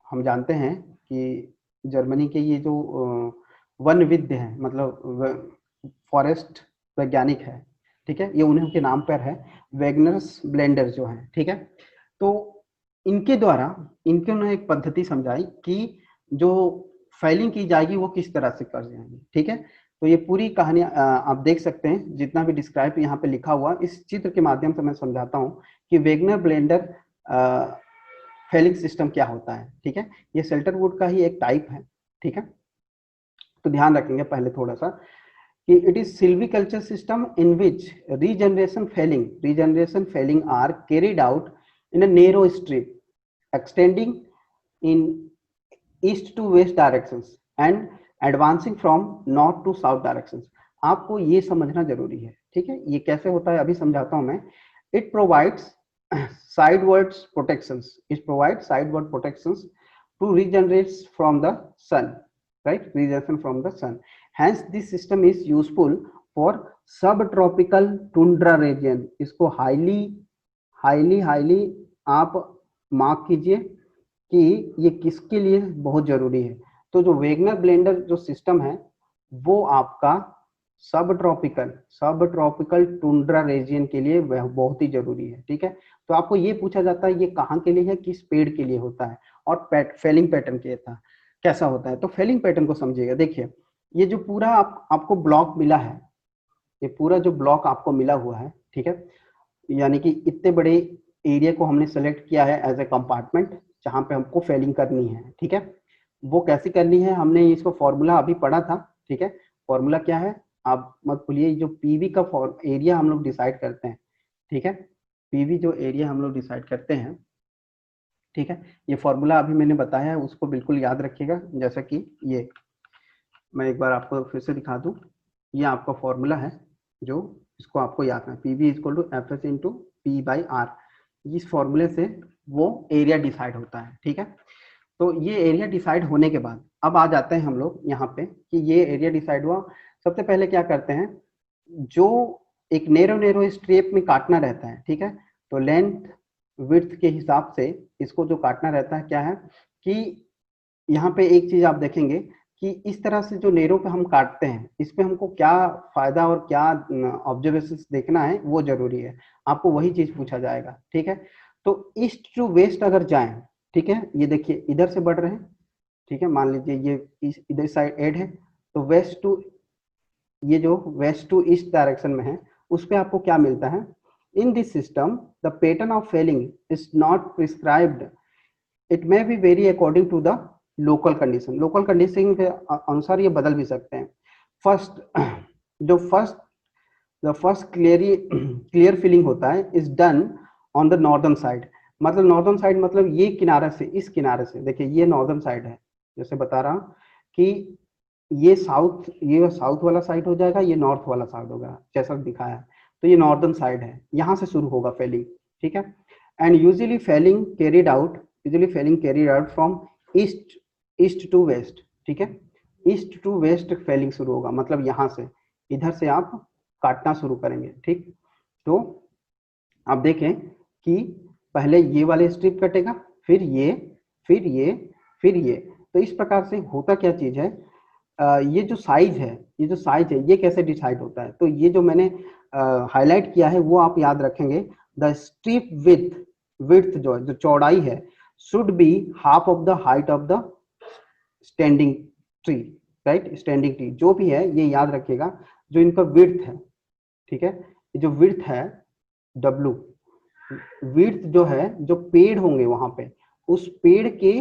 हम जानते हैं कि जर्मनी के ये जो वन विद्य है, मतलब फॉरेस्ट वैज्ञानिक है, ठीक है, ये उन्हीं के नाम पर है, वैगनर्स ब्लेंडर जो है। ठीक है, तो इनके द्वारा इन्होंने एक पद्धति समझाई कि जो फाइलिंग की जाएगी वो किस तरह से कर जाएंगे। ठीक है, तो ये पूरी कहानी आप देख सकते हैं, जितना भी डिस्क्राइब यहाँ पे लिखा हुआ, इस चित्र के माध्यम से मैं समझाता हूँ कि वेगनर ब्लेंडर फाइलिंग सिस्टम क्या होता है। ठीक है, ये शेल्टरवुड का ही एक टाइप है। ठीक है, तो ध्यान रखेंगे पहले थोड़ा सा कि it is silviculture system in which regeneration felling are carried out in a narrow strip extending in east to west directions and advancing from north to south directions. आपको ये समझना जरूरी है। ठीक है, ये कैसे होता है अभी समझाता हूं मैं। It provides sidewards protections, to regenerate from the sun, right, regeneration from the sun. Hence this system is useful for subtropical tundra region. इसको हाईली आप मार्क कीजिए कि ये किसके लिए बहुत जरूरी है। तो जो वेगनर ब्लेंडर जो सिस्टम है वो आपका सब ट्रॉपिकल टुंड्रा रीजन के लिए वह बहुत ही जरूरी है। ठीक है, तो आपको ये पूछा जाता है ये कहाँ के लिए है, किस पेड़ के लिए होता है, और फेलिंग पैटर्न कैसा होता है। तो फेलिंग पैटर्न को समझिएगा। देखिए, ये जो पूरा आपको ब्लॉक मिला है, ये पूरा जो ब्लॉक आपको मिला हुआ है, ठीक है, यानी कि इतने बड़े एरिया को हमने सेलेक्ट किया है एज ए कंपार्टमेंट जहां पे हमको फेलिंग करनी है। ठीक है, वो कैसे करनी है, हमने इसको फॉर्मूला अभी पढ़ा था। ठीक है, फॉर्मूला क्या है आप मत भूलिए, जो पीवी का एरिया हम लोग डिसाइड करते हैं। ठीक है, पीवी जो एरिया हम लोग डिसाइड करते हैं, ठीक है, ये फॉर्मूला अभी मैंने बताया है, उसको बिल्कुल याद रखिएगा। जैसा कि ये मैं एक बार आपको फिर से दिखा दूं, ये आपका फॉर्मूला है जो इसको आपको याद है, P V equal to F S into P by R. इस फॉर्मूले से वो एरिया डिसाइड होता है। ठीक है, तो ये एरिया डिसाइड होने के बाद अब आ जाते हैं हम लोग यहाँ पे कि ये एरिया डिसाइड हुआ। सबसे पहले क्या करते हैं, जो एक नेरो स्ट्रेप में काटना रहता है। ठीक है, तो लेंथ विड्थ के हिसाब से इसको जो काटना रहता है क्या है कि यहाँ पे एक चीज आप देखेंगे कि इस तरह से जो नेरो पे हम काटते हैं, इस पे हमको क्या फायदा और क्या ऑब्जर्वेशन देखना है वो जरूरी है। आपको वही चीज पूछा जाएगा। ठीक है, तो ईस्ट टू वेस्ट अगर जाएं, ठीक है, ये देखिए इधर से बढ़ रहे हैं। ठीक है, मान लीजिए ये इधर साइड एड है, तो वेस्ट टू, ये जो वेस्ट टू ईस्ट डायरेक्शन में है उस पे आपको क्या मिलता है, in this system the pattern of felling is not prescribed, it may be vary according to the local condition के अनुसार ये बदल भी सकते हैं। जो फर्स्ट क्लियर फिलिंग होता है is done on the northern side. मतलब नॉर्दर्न साइड मतलब ये किनारे से, इस किनारे से, देखिए ये नॉर्दर्न साइड है, जैसे बता रहा हूँ कि ये साउथ वाला साइड हो जाएगा, ये नॉर्थ वाला साइड होगा जैसा दिखाया है। तो ये नॉर्दर्न साइड है, यहाँ से शुरू होगा फेलिंग। ठीक है, and usually felling carried out from east to west. ठीक है, ईस्ट टू वेस्ट फेलिंग शुरू होगा, मतलब यहाँ से इधर से आप काटना शुरू करेंगे। ठीक, तो आप देखें कि पहले ये वाले स्ट्रिप कटेगा, फिर ये, फिर ये, फिर ये। तो इस प्रकार से होता क्या चीज है, ये जो साइज है ये कैसे डिसाइड होता है। तो ये जो मैंने हाईलाइट किया है वो आप याद रखेंगे। द स्ट्रिप विड्थ जो चौड़ाई है should be half of the height of the standing tree, right, standing tree जो भी है ये याद रखिएगा। जो इनका विड्थ है, ठीक है, जो विड्थ है W, विड्थ जो है, जो पेड़ होंगे वहां पे, उस पेड़ के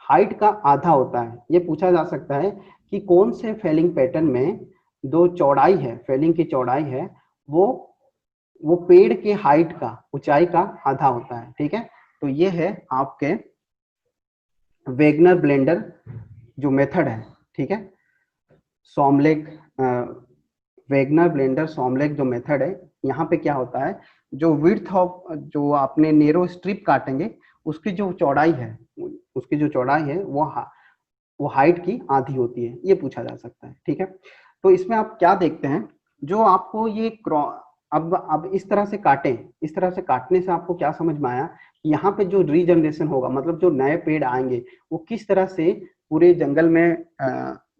हाइट का आधा होता है। ये पूछा जा सकता है कि कौन से फेलिंग पैटर्न में जो चौड़ाई है, फेलिंग की चौड़ाई है, वो पेड़ के हाइट का, ऊंचाई का आधा होता है। ठीक है, तो ये है आपके वेगनर ब्लेंडर जो मेथड है। ठीक है, सॉमलेग वेगनर ब्लेंडर सॉमलेग जो मेथड है, यहाँ पे क्या होता है, जो विड्थ ऑफ, जो आपने नेरो स्ट्रिप काटेंगे उसकी जो चौड़ाई है वो हाइट की आधी होती है, ये पूछा जा सकता है। ठीक है, तो इसमें आप क्या देखते हैं, जो आपको ये अब इस तरह से काटें, इस तरह से काटने से आपको क्या समझ में आया, यहाँ पे जो रीजनरेशन होगा, मतलब जो नए पेड़ आएंगे वो किस तरह से पूरे जंगल में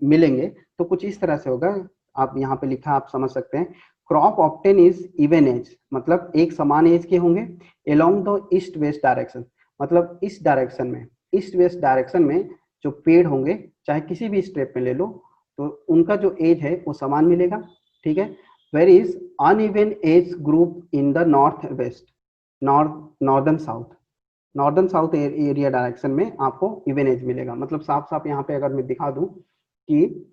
मिलेंगे, तो कुछ इस तरह से होगा। आप यहाँ पे लिखा आप समझ सकते हैं, crop obtain is even age, मतलब एक समान एज के होंगे, along the east west direction, मतलब इस डायरेक्शन में, ईस्ट वेस्ट डायरेक्शन में जो पेड़ होंगे, चाहे किसी भी स्टेप में ले लो, तो उनका जो एज है वो समान मिलेगा, ठीक है। Where is uneven age group in the north west, northern south, northern south area direction में आपको इवन एज मिलेगा। मतलब साफ साफ यहाँ पे अगर मैं दिखा दूं कि,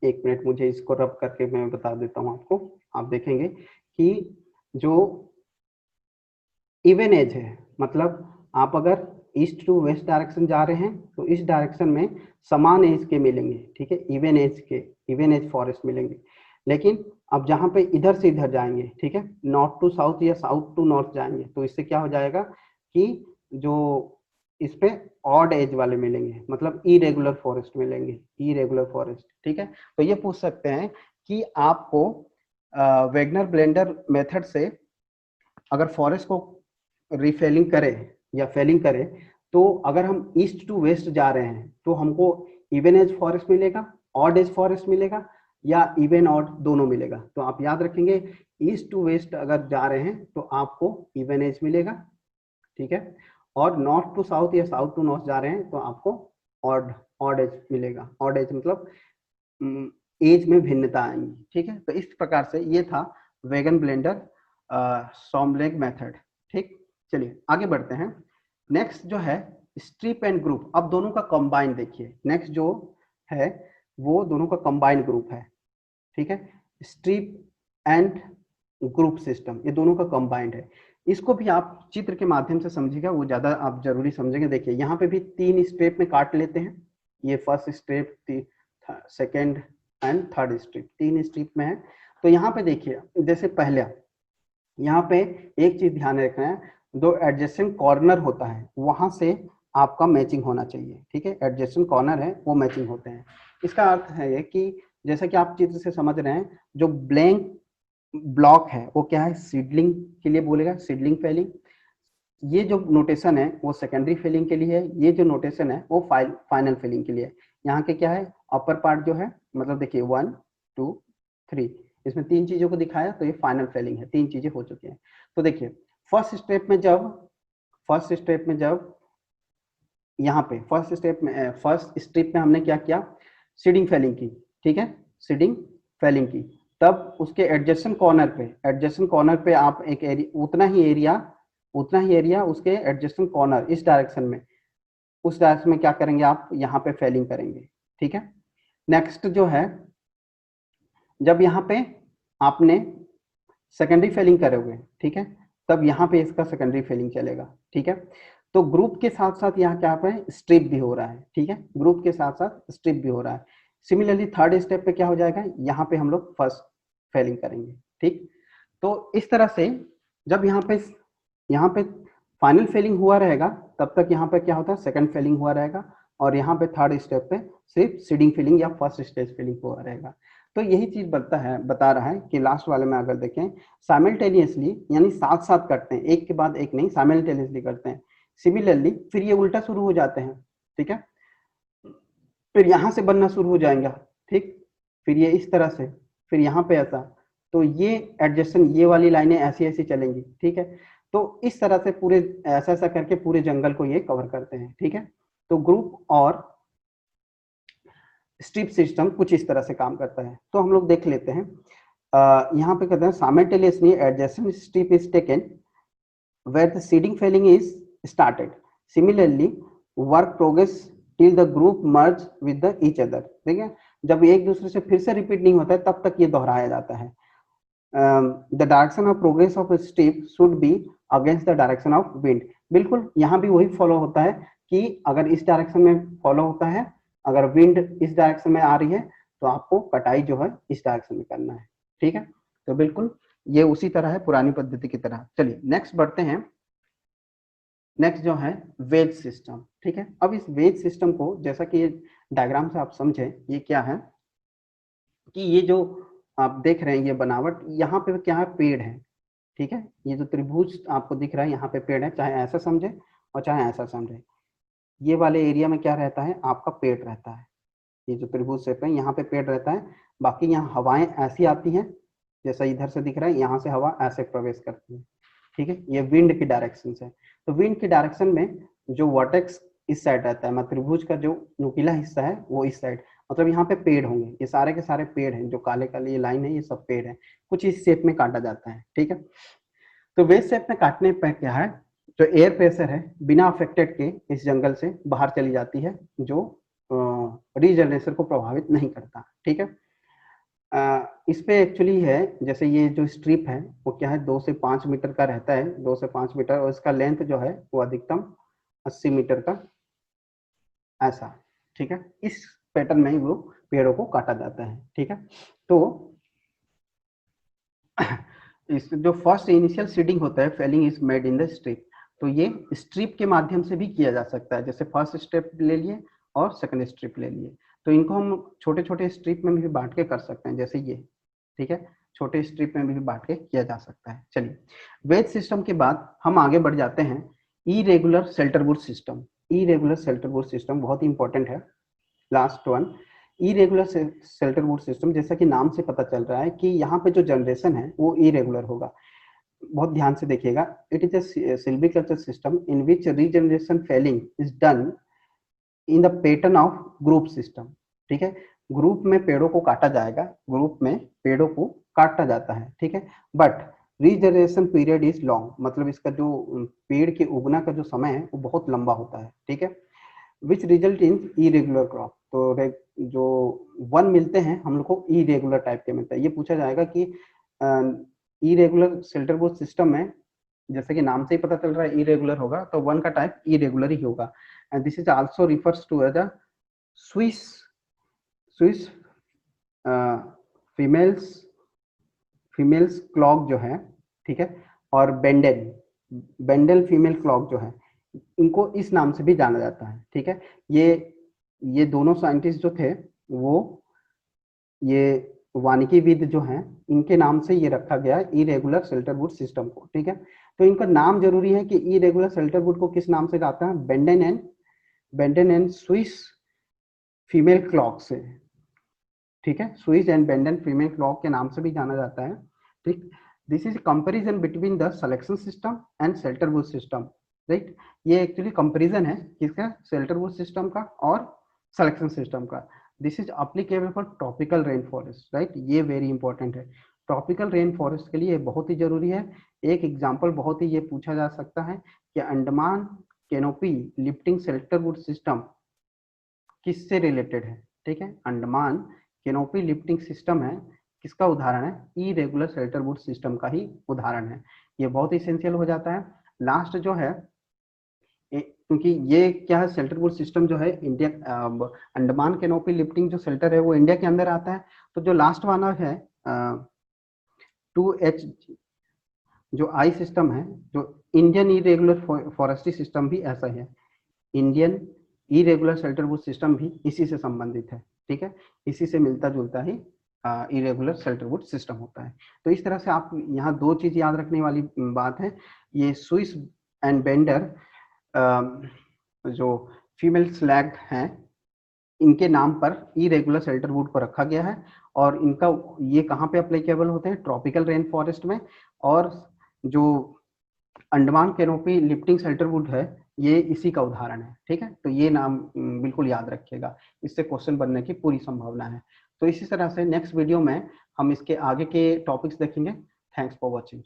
एक मिनट मुझे इसको रब करके मैं बता देता हूँ आपको, आप देखेंगे कि जो इवन एज है, मतलब आप अगर ईस्ट टू वेस्ट डायरेक्शन जा रहे हैं तो इस डायरेक्शन में समान एज के मिलेंगे, ठीक है, इवन एज के, इवन एज फॉरेस्ट मिलेंगे। लेकिन अब जहां पे इधर से इधर जाएंगे, ठीक है, नॉर्थ टू साउथ या साउथ टू नॉर्थ जाएंगे, तो इससे क्या हो जाएगा कि जो इस पे ऑड एज वाले मिलेंगे, मतलब इरेगुलर फॉरेस्ट मिलेंगे, इरेगुलर फॉरेस्ट, ठीक है। तो ये पूछ सकते हैं कि आपको वेगनर ब्लेंडर मेथड से अगर फॉरेस्ट को रिफेलिंग करें या फेलिंग करें, तो अगर हम ईस्ट टू वेस्ट जा रहे हैं तो हमको इवन एज फॉरेस्ट मिलेगा, ऑड एज फॉरेस्ट मिलेगा, या इवन ऑड दोनों मिलेगा। तो आप याद रखेंगे, ईस्ट टू वेस्ट अगर जा रहे हैं तो आपको इवन एज मिलेगा, ठीक है, और नॉर्थ टू साउथ या साउथ टू नॉर्थ जा रहे हैं तो आपको ऑड ऑड एज मिलेगा। ऑड एज मतलब एज में भिन्नता आएंगी, ठीक है। तो इस प्रकार से ये था वेगन ब्लेंडर सॉमलेग मेथड, ठीक। चलिए आगे बढ़ते हैं। नेक्स्ट जो है स्ट्रिप एंड ग्रुप, अब दोनों का कंबाइन देखिए, नेक्स्ट जो है वो दोनों का कंबाइन ग्रुप है, ठीक है, स्ट्रिप एंड ग्रुप सिस्टम, ये दोनों का कंबाइंड है। इसको भी आप चित्र के माध्यम से समझिएगा, वो ज्यादा आप जरूरी समझेंगे। देखिए यहाँ पे भी 3 स्टेप में काट लेते हैं, ये first step, second and third strip, 3 strip में है। तो यहाँ पे देखिए, जैसे पहले यहाँ पे एक चीज ध्यान रखना है, जो एडजेसेंट कॉर्नर होता है वहां से आपका मैचिंग होना चाहिए, ठीक है, एडजेसेंट कॉर्नर है वो मैचिंग होते हैं। इसका अर्थ है ये कि जैसा कि आप चित्र से समझ रहे हैं, जो ब्लैंक ब्लॉक है वो क्या है, सीडलिंग के लिए बोलेगा, सीडलिंग फेलिंग। ये जो नोटेशन है वो सेकेंडरी फेलिंग के लिए है, ये जो नोटेशन है वो फाइनल फेलिंग के लिए है। यहाँ के क्या है, अपर पार्ट जो है, मतलब देखिए 1 2 3, इसमें 3 चीजों को दिखाया, तो ये फाइनल फेलिंग है, 3 चीजें हो चुकी हैं। तो देखिए फर्स्ट स्टेप में जब यहाँ पे फर्स्ट स्टेप में हमने क्या किया, सीडिंग फेलिंग की, ठीक है, सीडिंग फेलिंग की, तब उसके एडजेसेंट कॉर्नर पे आप एक एरिया, उतना ही एरिया उसके एडजेसेंट कॉर्नर इस डायरेक्शन में, उस डायरेक्शन में क्या करेंगे आप, यहाँ पे फेलिंग करेंगे, ठीक है। नेक्स्ट जो है, जब यहाँ पे आपने सेकेंडरी फेलिंग करोगे, ठीक है, तब यहाँ पे इसका सेकेंडरी फेलिंग चलेगा, ठीक है। तो ग्रुप के साथ साथ यहाँ क्या पे स्ट्रिप भी हो रहा है, ठीक है, ग्रुप के साथ साथ स्ट्रिप भी हो रहा है। सिमिलरली थर्ड स्टेप पे क्या हो जाएगा, यहाँ पे हम लोग फर्स्ट फेलिंग करेंगे, ठीक। तो इस तरह से जब यहाँ पे फाइनल फेलिंग हुआ रहेगा, तब तक यहाँ पे क्या होता है, सेकंड फेलिंग हुआ रहेगा, और यहाँ पे थर्ड स्टेप पे सिर्फ सीडिंग फेलिंग या फर्स्ट स्टेज फेलिंग हुआ रहेगा। तो यही चीज बता रहा है कि लास्ट वाले में अगर देखें, साइमल्टेनियसली यानी साथ साथ करते हैं, एक के बाद एक नहीं, साइमल्टेनियसली करते हैं। सिमिलरली फिर ये उल्टा शुरू हो जाते हैं, ठीक है, फिर यहाँ से बनना शुरू हो जाएगा, ठीक, फिर ये इस तरह से, फिर यहाँ पे ऐसा, तो ये एडजस्टन, ये वाली लाइनें ऐसी ऐसी चलेंगी, ठीक है। तो इस तरह से पूरे ऐसा ऐसा करके पूरे जंगल को ये कवर करते हैं, ठीक है। तो ग्रुप और स्ट्रिप सिस्टम कुछ इस तरह से काम करता है। तो हम लोग देख लेते हैं, यहाँ पे कहते हैं simultaneously adjacent strip is taken where the seeding failing is started. Similarly, work progress till the group merge with the each other. ठीक है, जब एक दूसरे से फिर से रिपीट नहीं होता है तब तक ये दोहराया जाता है। The direction of progress of a strip should be against the direction of wind. बिल्कुल यहाँ भी वही फॉलो होता है कि अगर इस डायरेक्शन में फॉलो होता है, अगर विंड इस डायरेक्शन में आ रही है तो आपको कटाई जो है इस डायरेक्शन में करना है, ठीक है। तो बिल्कुल ये उसी तरह है, पुरानी पद्धति की तरह। चलिए नेक्स्ट बढ़ते हैं। नेक्स्ट जो है वेज सिस्टम, ठीक है। अब इस वेज सिस्टम को, जैसा कि ये डायग्राम से आप समझे, ये क्या है कि ये जो आप देख रहे हैं ये बनावट, यहाँ पे क्या है, पेड़ है, ठीक है। ये जो त्रिभुज आपको दिख रहा है यहाँ पे पेड़ है, चाहे ऐसा समझे और चाहे ऐसा समझे। ये वाले एरिया में क्या रहता है, आपका पेड़ रहता है। ये जो त्रिभुज शेप है यहाँ पे पेड़ रहता है, बाकी यहाँ हवाएं ऐसी आती हैं, जैसा इधर से दिख रहा है, यहाँ से हवा ऐसे प्रवेश करती है, ठीक है। ये विंड की डायरेक्शन से, तो विंड की डायरेक्शन में जो वर्टेक्स इस साइड रहता है, मतलब त्रिभुज का जो नुकीला हिस्सा है वो इस साइड, मतलब यहाँ पे पेड़ होंगे, ये सारे के सारे पेड़ हैं, जो काले काले ये लाइन है ये सब पेड़ है, कुछ इस शेप में काटा जाता है, ठीक है। तो वेज शेप में काटने पर क्या है, जो एयर प्रेशर है बिना अफेक्टेड के इस जंगल से बाहर चली जाती है, जो रीजनरेशन को प्रभावित नहीं करता, ठीक है। इस पे एक्चुअली है, जैसे ये जो स्ट्रिप है वो क्या है 2 से 5 मीटर का रहता है, 2 से 5 मीटर, और इसका लेंथ जो है वो अधिकतम 80 मीटर का, ऐसा, ठीक है। इस पैटर्न में ही वो पेड़ों को काटा जाता है, ठीक है। तो इस जो फर्स्ट इनिशियल सीडिंग होता है, felling is made in the strip, तो ये स्ट्रिप के माध्यम से भी किया जा सकता है, जैसे फर्स्ट स्टेप ले लिए और सेकंड स्ट्रिप ले लिए, तो इनको हम छोटे छोटे स्ट्रिप में भी बांट के कर सकते हैं, जैसे ये, ठीक है, छोटे स्ट्रिप में भी बांट के किया जा सकता है। चलिए, वेज सिस्टम के बाद हम आगे बढ़ जाते हैं irregular shelterwood system. Irregular shelterwood system बहुत ही इंपॉर्टेंट है। Last one, irregular shelterwood system, जैसा कि नाम से पता चल रहा है कि यहाँ पे जो जनरेशन है वो इरेगुलर होगा। बहुत ध्यान से देखिएगा, it is a silviculture system in which regeneration felling is done in the pattern of group system, ठीक है। ग्रुप में पेड़ों को काटा जाएगा, ग्रुप में पेड़ों को काटा जाता है, ठीक है, but regeneration period is long, मतलब इसका जो पेड़ के उगना का जो समय है वो बहुत लंबा होता है, ठीक है। Which result in irregular crop, तो जो वन मिलते हैं हम लोग को इरेगुलर टाइप के मिलता है। ये पूछा जाएगा कि इरेगुलर शेल्टरवुड सिस्टम में, जैसे कि नाम से ही पता चल रहा है इरेगुलर होगा, तो वन का टाइप इरेगुलर ही होगा। And this is also refers to as a Swiss Swiss females females clock जो है, ठीक है, और बेंडल बेंडल फीमेल क्लॉक जो है, इनको इस नाम से भी जाना जाता है, ठीक है। ये दोनों साइंटिस्ट जो थे वो, ये वानिकीविद जो हैं, इनके नाम से ये रखा गया इरेगुलर शेल्टरवुड सिस्टम को, ठीक है। तो इनका नाम जरूरी है कि इरेगुलर शेल्टरवुड को किस नाम से जाता है, Baden and Swiss femelschlag से, ठीक है, Swiss and Baden femelschlag के नाम से भी जाना जाता है, ठीक। This is comparison between the selection system and shelterwood system, right. ये एक्चुअली कंपैरिजन है किसका, शेल्टरवुड सिस्टम का और सिलेक्शन सिस्टम का। This is applicable for tropical rain forest, right, ये वेरी इंपॉर्टेंट है। ट्रॉपिकल रेन फॉरेस्ट के लिए बहुत ही जरूरी है। एक एग्जाम्पल बहुत ही ये पूछा जा सकता है कि अंडमान कैनोपी लिफ्टिंग शेल्टरवुड सिस्टम किससे रिलेटेड है, ठीक है। अंडमान कैनोपी लिफ्टिंग सिस्टम है, किसका उदाहरण है, इरेगुलर शेल्टरवुड सिस्टम का ही उदाहरण है। ये बहुत इसेंशियल हो जाता है। लास्ट जो है, क्योंकि ये क्या है, शेल्टरवुड सिस्टम जो है इंडिया, अंडमान कैनोपी लिफ्टिंग जो शेल्टर है वो इंडिया के अंदर आता है। तो जो लास्ट वाला है 2H, जो आई सिस्टम है, जो इंडियन इरेगुलर फॉरेस्ट्री सिस्टम भी ऐसा है, इंडियन इरेगुलर शेल्टरवुड सिस्टम भी इसी से संबंधित है, ठीक है, इसी से मिलता जुलता ही इरेगुलर शेल्टरवुड सिस्टम होता है। तो इस तरह से आप यहाँ दो चीज याद रखने वाली बात है, ये स्विस एंड बेंडर जो फीमेल स्लैग हैं, इनके नाम पर इरेगुलर शेल्टरवुड को रखा गया है, और इनका ये कहाँ पे अप्लीकेबल होते हैं, ट्रॉपिकल रेन फॉरेस्ट में। और जो अंडमान कैनोपी लिफ्टिंग शेल्टरवुड है, ये इसी का उदाहरण है, ठीक है। तो ये नाम बिल्कुल याद रखिएगा, इससे क्वेश्चन बनने की पूरी संभावना है। तो इसी तरह से नेक्स्ट वीडियो में हम इसके आगे के टॉपिक्स देखेंगे। Thanks for watching.